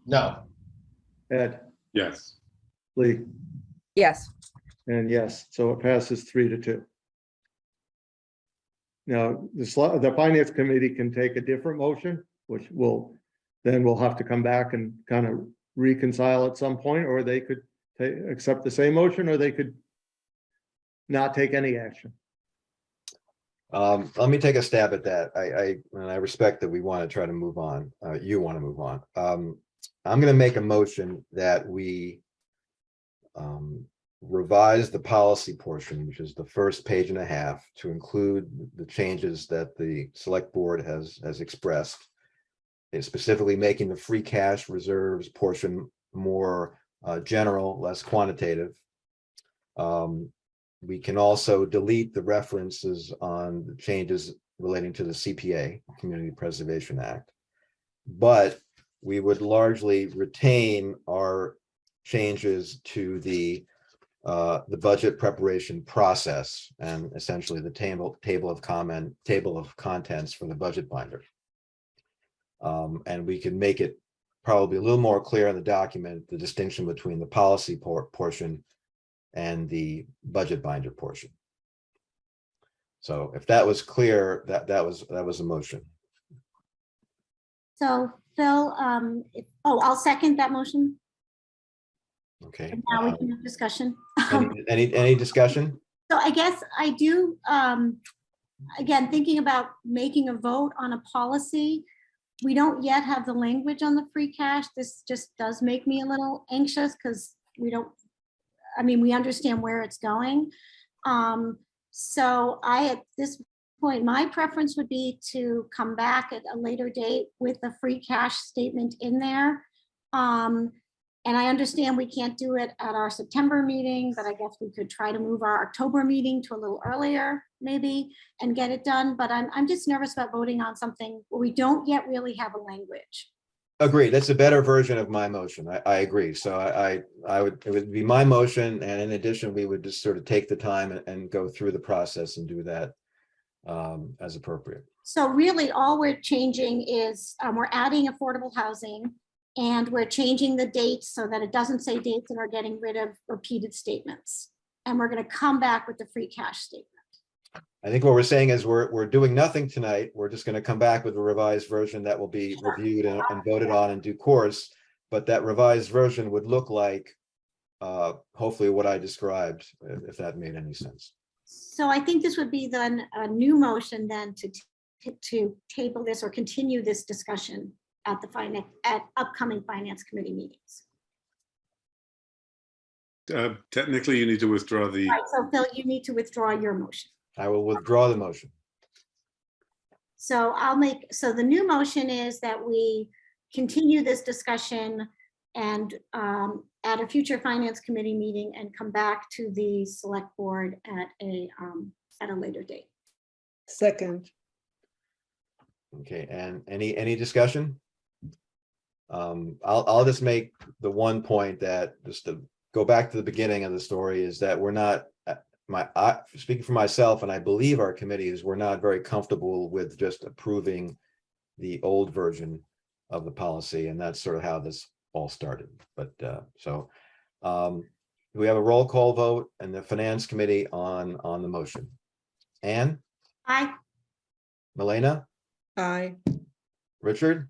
No. Ed? Yes. Lee? Yes. And yes, so it passes 3-2. Now, the finance committee can take a different motion, which we'll have to come back and kind of reconcile at some point, or they could accept the same motion, or they could not take any action. let me take a stab at that. I respect that we want to try to move on. You want to move on. I'm going to make a motion that we revise the policy portion, which is the first page and a half, to include the changes that the select board has expressed. It's specifically making the free cash reserves portion more general, less quantitative. We can also delete the references on the changes relating to the CPA, Community Preservation Act. But we would largely retain our changes to the budget preparation process and essentially the table of contents for the budget binder. And we can make it probably a little more clear in the document, the distinction between the policy portion and the budget binder portion. So if that was clear, that was a motion. So Phil, I'll second that motion. Okay. And now we can have discussion. Any discussion? So I guess I do, again, thinking about making a vote on a policy, we don't yet have the language on the free cash. This just does make me a little anxious because we don't, I mean, we understand where it's going. So at this point, my preference would be to come back at a later date with the free cash statement in there. And I understand we can't do it at our September meeting, but I guess we could try to move our October meeting to a little earlier, maybe, and get it done. But I'm just nervous about voting on something where we don't yet really have a language. Agreed. That's a better version of my motion. I agree. So it would be my motion. And in addition, we would just sort of take the time and go through the process and do that as appropriate. So really all we're changing is we're adding affordable housing and we're changing the dates so that it doesn't say dates and we're getting rid of repeated statements. And we're going to come back with the free cash statement. I think what we're saying is we're doing nothing tonight. We're just going to come back with a revised version that will be reviewed and voted on in due course. But that revised version would look like hopefully what I described, if that made any sense. So I think this would be then a new motion then to table this or continue this discussion at upcoming finance committee meetings. Technically, you need to withdraw the. All right, so Phil, you need to withdraw your motion. I will withdraw the motion. So so the new motion is that we continue this discussion and at a future finance committee meeting and come back to the select board at a later date. Second. Okay, and any discussion? I'll just make the one point that just to go back to the beginning of the story is that we're not speaking for myself, and I believe our committees, we're not very comfortable with just approving the old version of the policy, and that's sort of how this all started. But we have a roll call vote and the finance committee on the motion. Anne? Aye. Milena? Aye. Richard?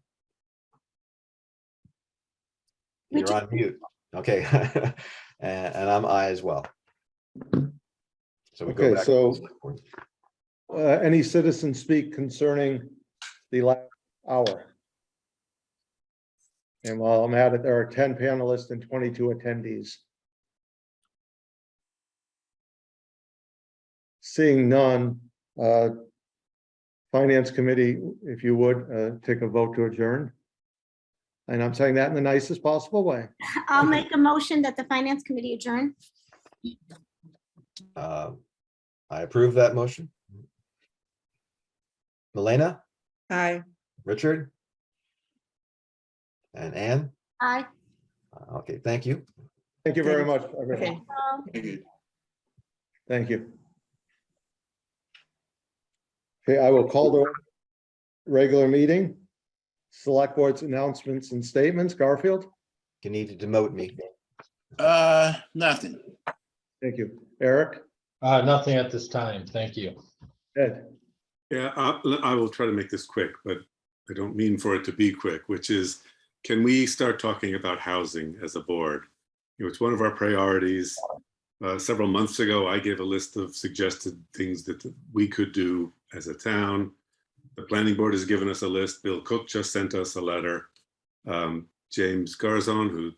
You're on mute. Okay. and I'm aye as well. So we go Okay, back. so to the select board. any citizen speak concerning the last hour? And while I'm at it, there are 10 panelists and 22 attendees. Seeing none, Finance Committee, if you would, take a vote to adjourn. And I'm saying that in the nicest possible way. I'll make a motion that the finance committee adjourn. I approve that motion. Milena, Aye. Richard? And Anne? Aye. Okay, thank you. Thank you very much, everyone. Okay. Thank you. Thank you. Okay, I will call the regular meeting. Select Board's announcements and statements. Garfield? You need to demote me. Nothing. Thank you. Eric? Nothing at this time. Thank you. Ed? Yeah, I will try to make this quick, but I don't mean for it to be quick, which is, can we start talking about housing as a board? You know, it's one of our priorities. Several months ago, I gave a list of suggested things that we could do as a town. The planning board has given us a list. Bill Cook just sent us a letter. James Garzon, who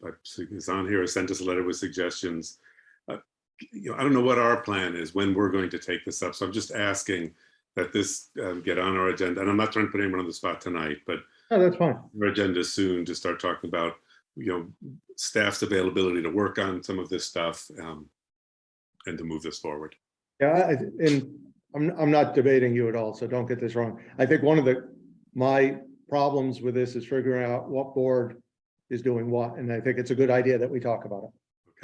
is on here, has sent us a letter with suggestions. You know, I don't know what our plan is when we're going to take this up. So I'm just asking that this get on our agenda. And I'm not trying to put anyone on the spot tonight, but Oh, that's fine. our agenda soon to start talking about, you know, staff's availability to work on some of this stuff and to move this forward. Yeah, and I'm not debating you at all, so don't get this wrong. I think one of my problems with this is figuring out what board is doing what, and I think it's a good idea that we talk about it.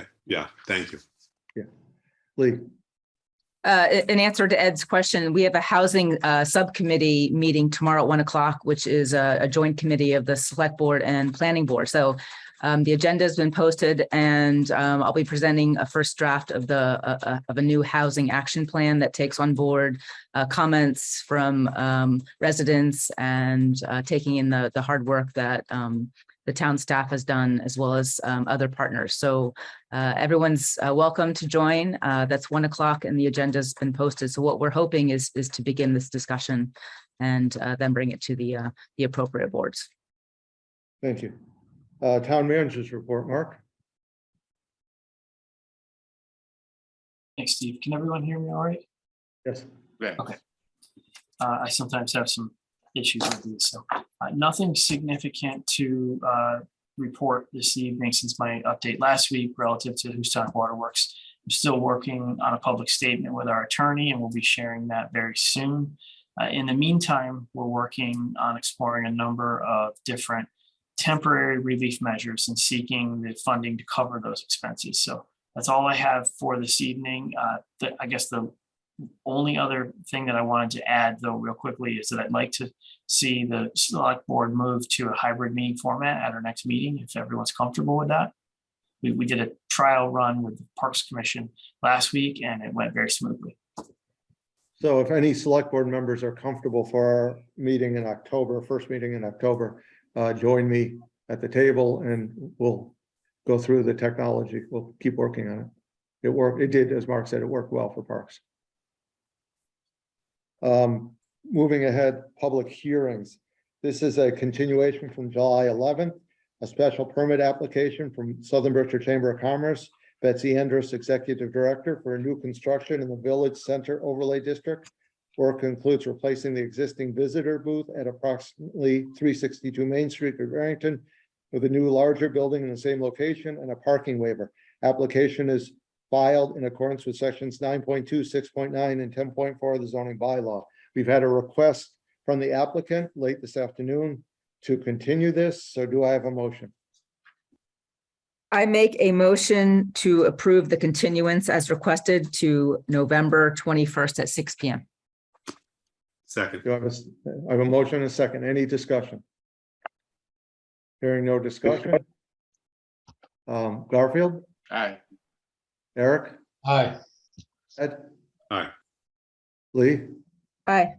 Okay, yeah, thank you. Lee? In answer to Ed's question, we have a housing subcommittee meeting tomorrow at 1 o'clock, which is a joint committee of the Select Board and Planning Board. So the agenda has been posted, and I'll be presenting a first draft of a new housing action plan that takes on board comments from residents and taking in the hard work that the town staff has done, as well as other partners. So everyone's welcome to join. That's 1 o'clock and the agenda's been posted. So what we're hoping is to begin this discussion and then bring it to the appropriate boards. Thank you. Town managers report, Mark? Thanks, Steve. Can everyone hear me all right? Yes. Right. Okay. I sometimes have some issues with these, so nothing significant to report this evening since my update last week relative to Houston Waterworks. I'm still working on a public statement with our attorney, and we'll be sharing that very soon. In the meantime, we're working on exploring a number of different temporary relief measures and seeking the funding to cover those expenses. So that's all I have for this evening. I guess the only other thing that I wanted to add, though, real quickly, is that I'd like to see the select board move to a hybrid meeting format at our next meeting, if everyone's comfortable with that. We did a trial run with the Parks Commission last week, and it went very smoothly. So if any select board members are comfortable for our meeting in October, first meeting in October, join me at the table and we'll go through the technology. We'll keep working on it. It worked. It did, as Mark said, it worked well for Parks. Moving ahead, public hearings. This is a continuation from July 11th, a special permit application from Southern Berkshire Chamber of Commerce, Betsy Andrus, Executive Director, for a new construction in the Village Center Overlay District. Work includes replacing the existing visitor booth at approximately 362 Main Street in Barrington with a new larger building in the same location and a parking waiver. Application is filed in accordance with sections 9.2, 6.9, and 10.4 of the zoning bylaw. We've had a request from the applicant late this afternoon to continue this. So do I have a motion? I make a motion to approve the continuance as requested to November 21st at 6 p.m. Second. Do I have a motion and a second? Any discussion? Hearing no discussion. Garfield, Aye. Eric, Aye. Ed, Aye. Lee, Aye.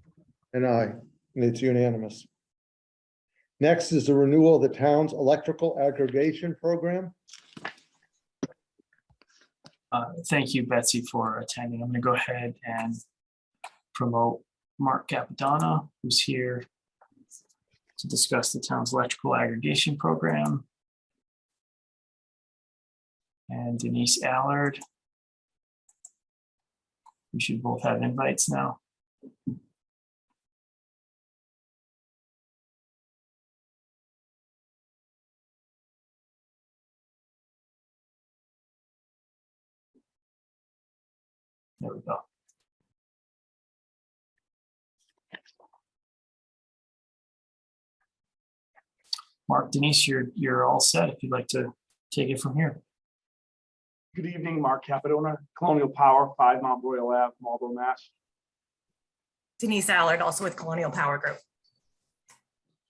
and I, and it's unanimous. Next is the renewal of the town's electrical aggregation program. Thank you, Betsy, for attending. I'm going to go ahead and promote Mark Capadonna, who's here to discuss the town's electrical aggregation program, and Denise Allard. We should both have invites now. There we go. Mark, Denise, you're all set if you'd like to take it from here. Good evening, Mark Capadona, Colonial Power, 5 Mount Royal Ave, Marlborough, Mass. Denise Allard, also with Colonial Power Group.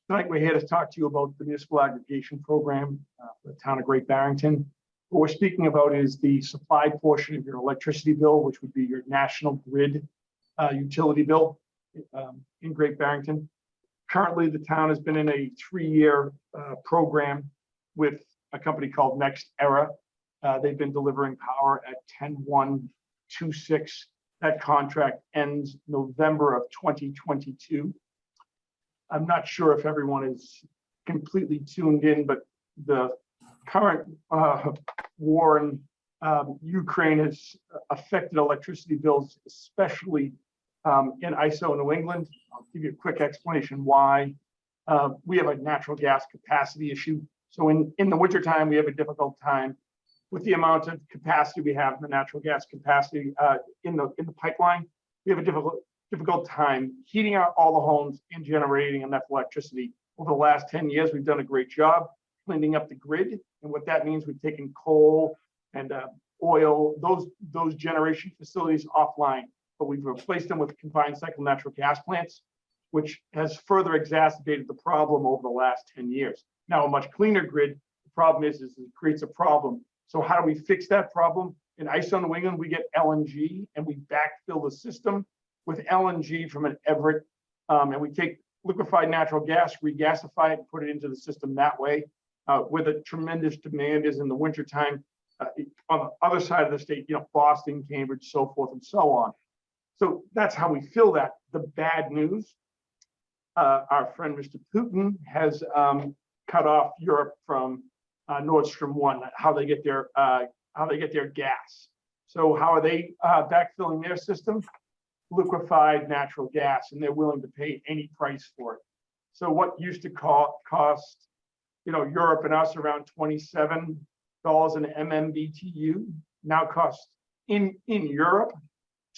Tonight, we're here to talk to you about the municipal aggregation program for the town of Great Barrington. What we're speaking about is the supply portion of your electricity bill, which would be your national grid utility bill in Great Barrington. Currently, the town has been in a 3-year program with a company called Next Era. They've been delivering power at 10/1/26. That contract ends November of 2022. I'm not sure if everyone is completely tuned in, but the current war in Ukraine has affected electricity bills, especially in ISO New England. I'll give you a quick explanation why. We have a natural gas capacity issue. So in the wintertime, we have a difficult time with the amount of capacity we have in the natural gas capacity in the pipeline. We have a difficult time heating out all the homes and generating enough electricity. Over the last 10 years, we've done a great job cleaning up the grid. And what that means, we've taken coal and oil, those generation facilities offline, but we've replaced them with combined cycle natural gas plants, which has further exacerbated the problem over the last 10 years. Now, a much cleaner grid, the problem is it creates a problem. So how do we fix that problem? In ISO New England, we get LNG and we backfill the system with LNG from an Everett, and we take liquefied natural gas, regasify it, and put it into the system that way. Where the tremendous demand is in the wintertime, on the other side of the state, Boston, Cambridge, so forth and so on. So that's how we fill that. The bad news our friend Mr. Putin has cut off Europe from Nord Stream 1, how they get their gas. So how are they backfilling their system? Liquefied natural gas, and they're willing to pay any price for it. So what used to cost, Europe and us around $27 an MMBTU now costs in Europe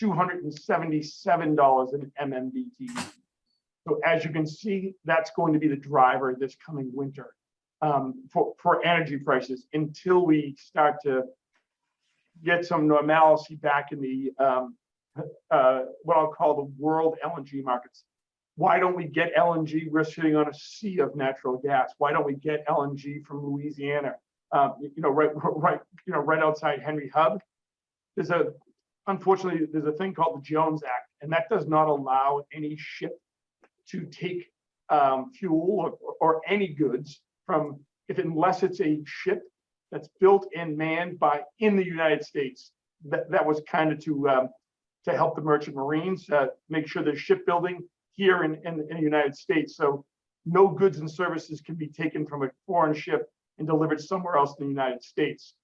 $277 an MMBTU. So as you can see, that's going to be the driver this coming winter for energy prices until we start to get some normalcy back in the what I'll call the world LNG markets. Why don't we get LNG? We're sitting on a sea of natural gas. Why don't we get LNG from Louisiana? Right outside Henry Hub. Unfortunately, there's a thing called the Jones Act, and that does not allow any ship to take fuel or any goods from, unless it's a ship that's built and manned in the United States. That was kind of to help the merchant marines make sure there's shipbuilding here in the United States. So no goods and services can be taken from a foreign ship and delivered somewhere else in the United States.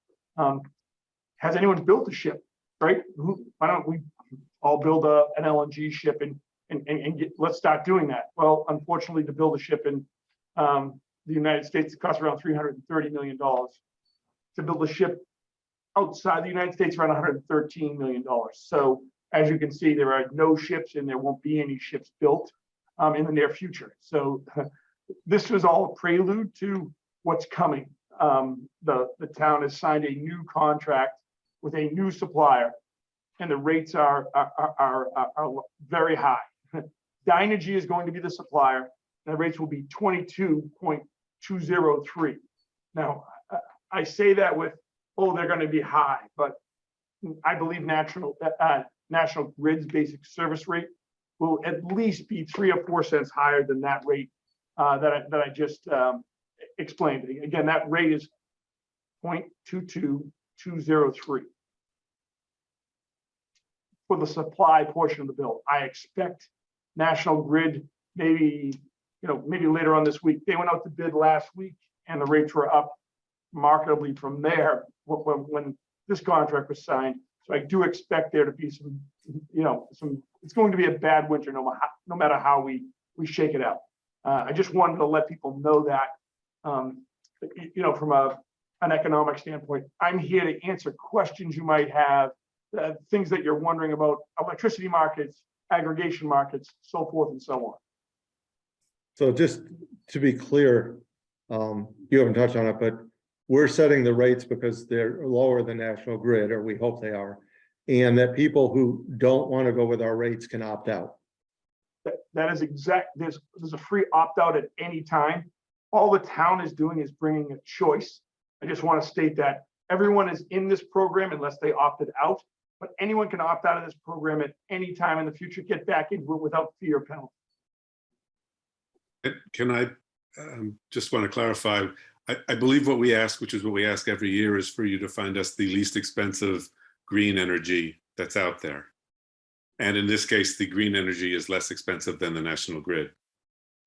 Has anyone built a ship, right? Why don't we all build an LNG ship and let's start doing that? Well, unfortunately, to build a ship in the United States, it costs around $330 million. To build a ship outside the United States, around $113 million. So as you can see, there are no ships and there won't be any ships built in the near future. So this was all a prelude to what's coming. The town has signed a new contract with a new supplier, and the rates are very high. Dynegy is going to be the supplier, and the rates will be 22.203. Now, I say that with, they're going to be high, but I believe National Grid's basic service rate will at least be 3 or 4 cents higher than that rate that I just explained. Again, that rate is 0.22203 for the supply portion of the bill. I expect National Grid maybe later on this week. They went out to bid last week, and the rates were up markedly from there when this contract was signed. So I do expect there to be some. It's going to be a bad winter no matter how we shake it out. I just wanted to let people know that, from an economic standpoint, I'm here to answer questions you might have, things that you're wondering about electricity markets, aggregation markets, so forth and so on. So just to be clear, you haven't touched on it, but we're setting the rates because they're lower than National Grid, or we hope they are, and that people who don't want to go with our rates can opt out. That is exact. There's a free opt out at any time. All the town is doing is bringing a choice. I just want to state that everyone is in this program unless they opted out, but anyone can opt out of this program at any time in the future, get back into it without fear or penalty. Can I just want to clarify? I believe what we ask, which is what we ask every year, is for you to find us the least expensive green energy that's out there. And in this case, the green energy is less expensive than the National Grid.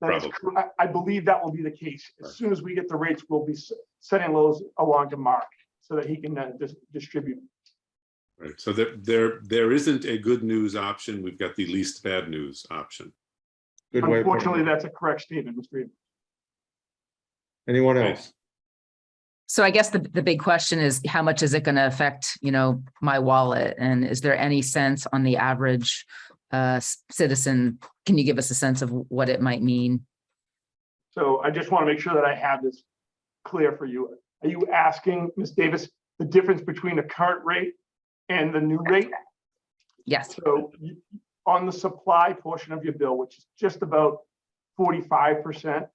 I believe that will be the case. As soon as we get the rates, we'll be sending those along to Mark so that he can distribute. Right. So there isn't a good news option. We've got the least bad news option. Good way. Unfortunately, that's a correct statement, Mr. Eden. Anyone else? So I guess the big question is, how much is it going to affect, my wallet? And is there any sense on the average citizen? Can you give us a sense of what it might mean? So I just want to make sure that I have this clear for you. Are you asking, Ms. Davis, the difference between the current rate and the new rate? Yes. So on the supply portion of your bill, which is just about 45%,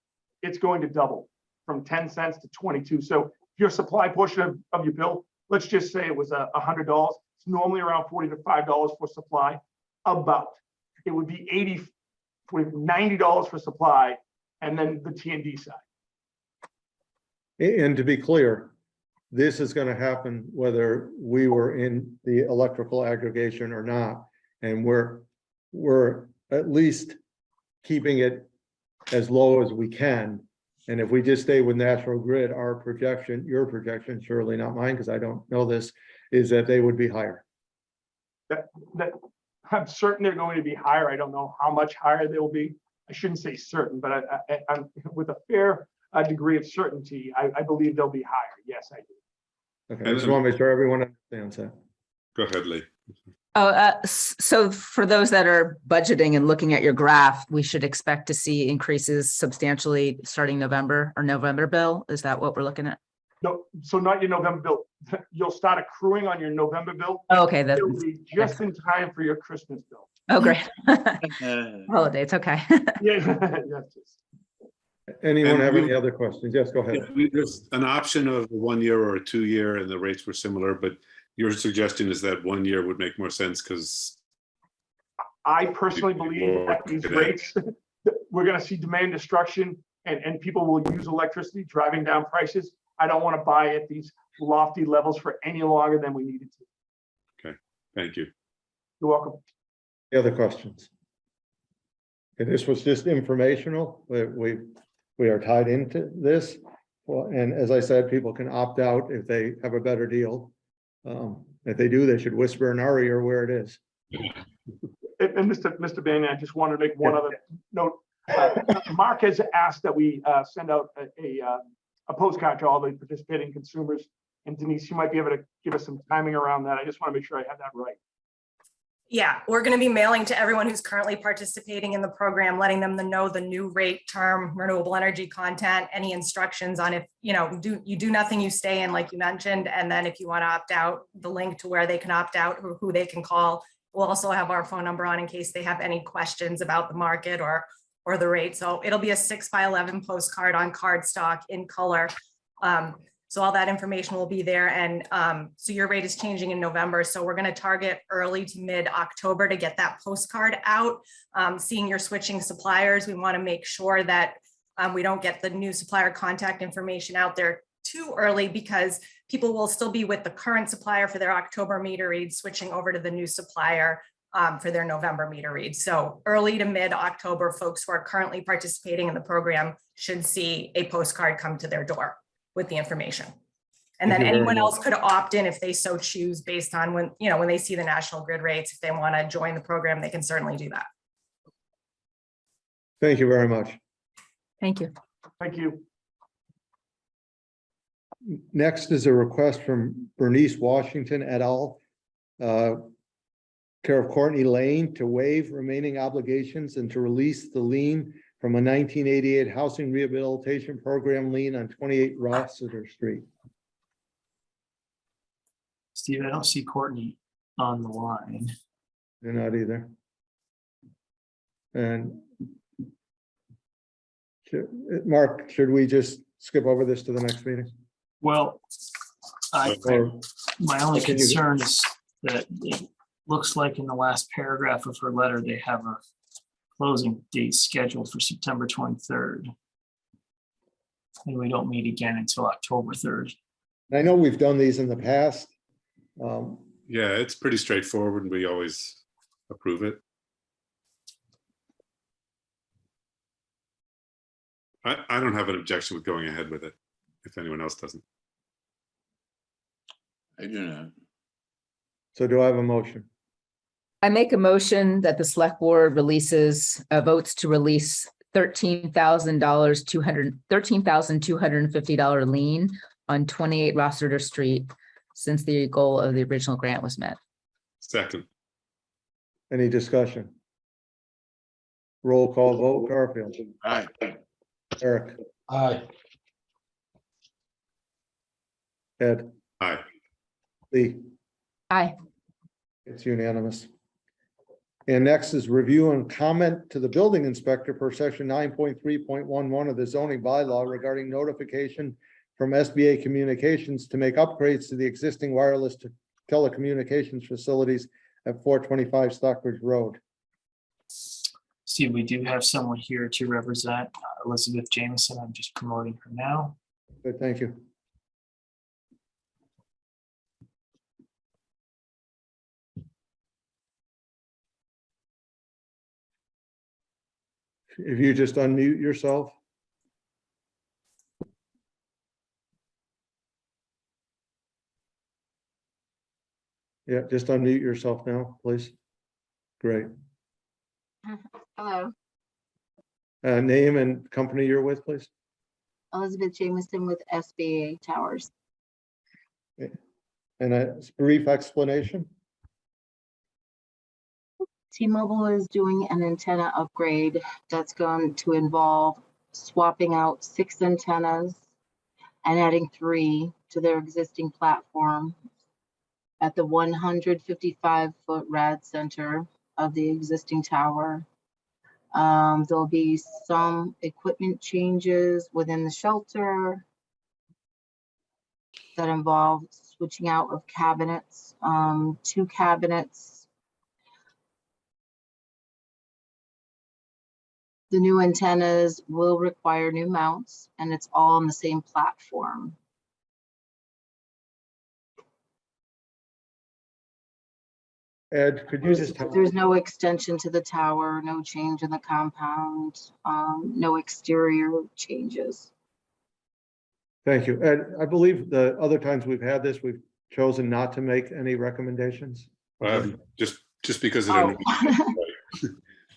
it's going to double from 10 cents to 22. So your supply portion of your bill, let's just say it was $100. It's normally around $40 to $5 for supply. It would be $90 for supply, and then the T&D side. And to be clear, this is going to happen whether we were in the electrical aggregation or not, and we're at least keeping it as low as we can. And if we just stay with National Grid, our projection, your projection, surely not mine, because I don't know this, is that they would be higher. That I'm certain they're going to be higher. I don't know how much higher they'll be. I shouldn't say certain, but I'm with a fair degree of certainty. I believe they'll be higher. Yes, I do. Okay, I just want to make sure everyone understands that. Go ahead, Lee. So for those that are budgeting and looking at your graph, we should expect to see increases substantially starting November or November bill. Is that what we're looking at? No, so not your November bill. You'll start accruing on your November bill. Oh, okay, that's, It'll be just in time for your Christmas bill. oh, great. Uh, Holidays, okay. Yeah, yes. Anyone And have you- any other questions? Yes, go ahead. There's an option of a 1 year or a 2 year, and the rates were similar, but your suggestion is that 1 year would make more sense because I personally believe at these rates, we're gonna see demand destruction and people will use electricity driving down prices. I don't want to buy at these lofty levels for any longer than we needed to. thank you. You're welcome. Any other questions? Okay, this was just informational. We are tied into this. Well, and as I said, people can opt out if they have a better deal. If they do, they should whisper in our ear where it is. And Mr. Bannon, I just wanted to make one other note. Mark has asked that we send out a postcard to all the participating consumers. And Denise, you might be able to give us some timing around that. I just want to make sure I have that right. Yeah, we're going to be mailing to everyone who's currently participating in the program, letting them know the new rate term, renewable energy content, any instructions on if, you do nothing, you stay in, like you mentioned. And then if you want to opt out, the link to where they can opt out or who they can call. We'll also have our phone number on in case they have any questions about the market or the rate. So it'll be a 6x11 postcard on cardstock in color. So all that information will be there. And so your rate is changing in November. So we're going to target early to mid-October to get that postcard out. Seeing your switching suppliers, we want to make sure that we don't get the new supplier contact information out there too early because people will still be with the current supplier for their October meter reads, switching over to the new supplier for their November meter reads. So early to mid-October, folks who are currently participating in the program should see a postcard come to their door with the information. And Thank then you very anyone much. else could opt in if they so choose based on when they see the national grid rates, if they want to join the program, they can certainly do that. Thank you very much. Thank you. Thank you. Next is a request from Bernice Washington et al. Care of Courtney Lane to waive remaining obligations and to release the lien from a 1988 housing rehabilitation program lien on 28 Rossiter Street. Steve, I don't see Courtney on the line. They're not either. And Mark, should we just skip over this to the next meeting? Well, Or my only Can you- concern is that it looks like in the last paragraph of her letter, they have a closing date scheduled for September 23rd. And we don't meet again until October 3rd. I know we've done these in the past. Yeah, it's pretty straightforward and we always approve it. I don't have an objection with going ahead with it, if anyone else doesn't. I do not. So do I have a motion? I make a motion that the select board releases, votes to release $13,250 lien on 28 Rossiter Street since the goal of the original grant was met. Second, Any discussion? Roll call vote, Garfield, Aye. Eric, Aye. Ed, aye. Lee. Aye. It's unanimous. And next is review and comment to the building inspector per section 9.3.11 of the zoning bylaw regarding notification from SBA Communications to make upgrades to the existing wireless telecommunications facilities at 425 Stockbridge Road. Steve, we do have someone here to represent Elizabeth Jameson. I'm just promoting her now. Good, thank you. If you just unmute yourself. Yeah, just unmute yourself now, please. Great. Hello, Name and company you're with, please. Elizabeth Jameson with SBA Towers. And a brief explanation. T-Mobile is doing an antenna upgrade that's going to involve swapping out 6 antennas and adding 3 to their existing platform at the 155-foot rad center of the existing tower. There'll be some equipment changes within the shelter that involve switching out of cabinets, 2 cabinets. The new antennas will require new mounts, and it's all on the same platform. Ed, could you just? There's no extension to the tower, no change in the compound, no exterior changes. Thank you. Ed, I believe the other times we've had this, we've chosen not to make any recommendations. Just because it Oh. annoys us.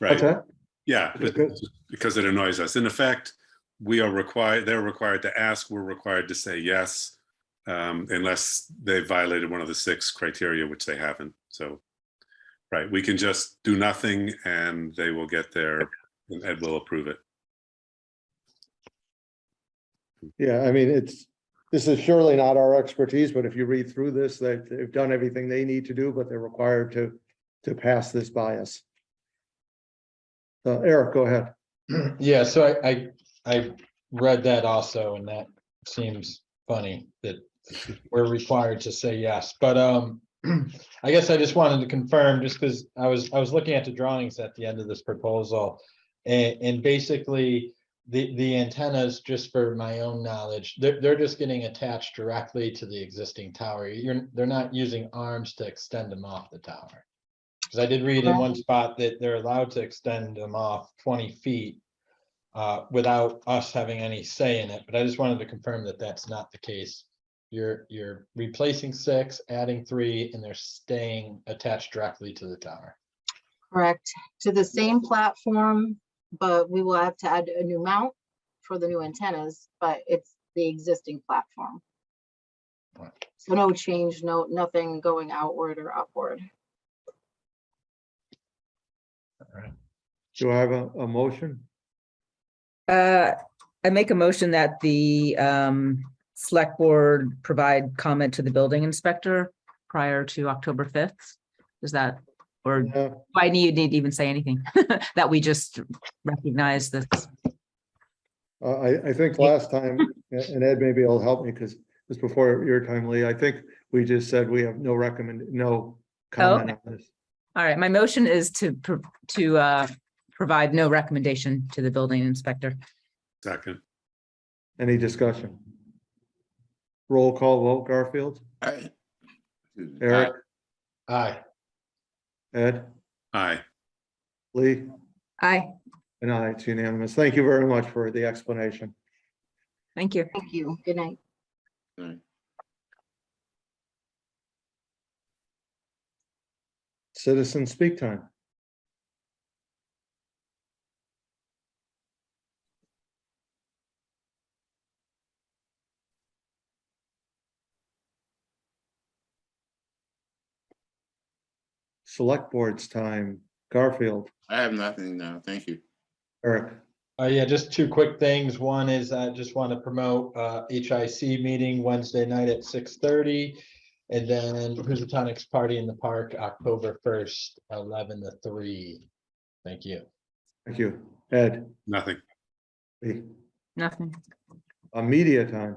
Right. What's that? Yeah, but Okay. because it annoys us. In effect, they're required to ask, we're required to say yes, unless they violated one of the 6 criteria, which they haven't. So, right, we can just do nothing and they will get there and Ed will approve it. Yeah, I mean, this is surely not our expertise, but if you read through this, they've done everything they need to do, but they're required to pass this by us. Eric, go ahead. Yeah, so I read that also, and that seems funny that we're required to say yes, but I guess I just wanted to confirm, just because I was looking at the drawings at the end of this proposal, and basically the antennas, just for my own knowledge, they're just getting attached directly to the existing tower. They're not using arms to extend them off the tower. Because I did read in one spot that they're allowed to extend them off 20 feet without us having any say in it, but I just wanted to confirm that that's not the case. You're replacing 6, adding 3, and they're staying attached directly to the tower. Correct, to the same platform, but we will have to add a new mount for the new antennas, but it's the existing platform. Right. So no change, nothing going outward or upward. All right. Do I have a motion? I make a motion that the select board provide comment to the building inspector prior to October 5th. Is that, or do Yeah. I need to even say anything? That we just recognize this? I think last time, and Ed maybe will help me because it was before your time, Lee. I think we just said we have no comment on this. All right, my motion is to provide no recommendation to the building inspector. Second. Any discussion? Roll call vote, Garfield, Aye. Eric, Aye. Ed, Aye. Lee, Aye, and I. It's unanimous. Thank you very much for the explanation. thank you. Thank you, good night. Aye. Citizen speak time. Select board's time. Garfield, I have nothing now. Thank you. Eric, Yeah, just 2 quick things. One is I just want to promote HIC meeting Wednesday night at 6:30. And then Housatonics Party in the Park, October 1st, 11 to 3. Thank you. thank you. Ed, Nothing. Lee, Nothing. media time.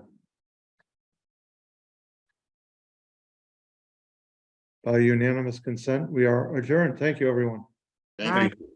By unanimous consent, we are adjourned. Thank you, everyone. Thank Aye. you.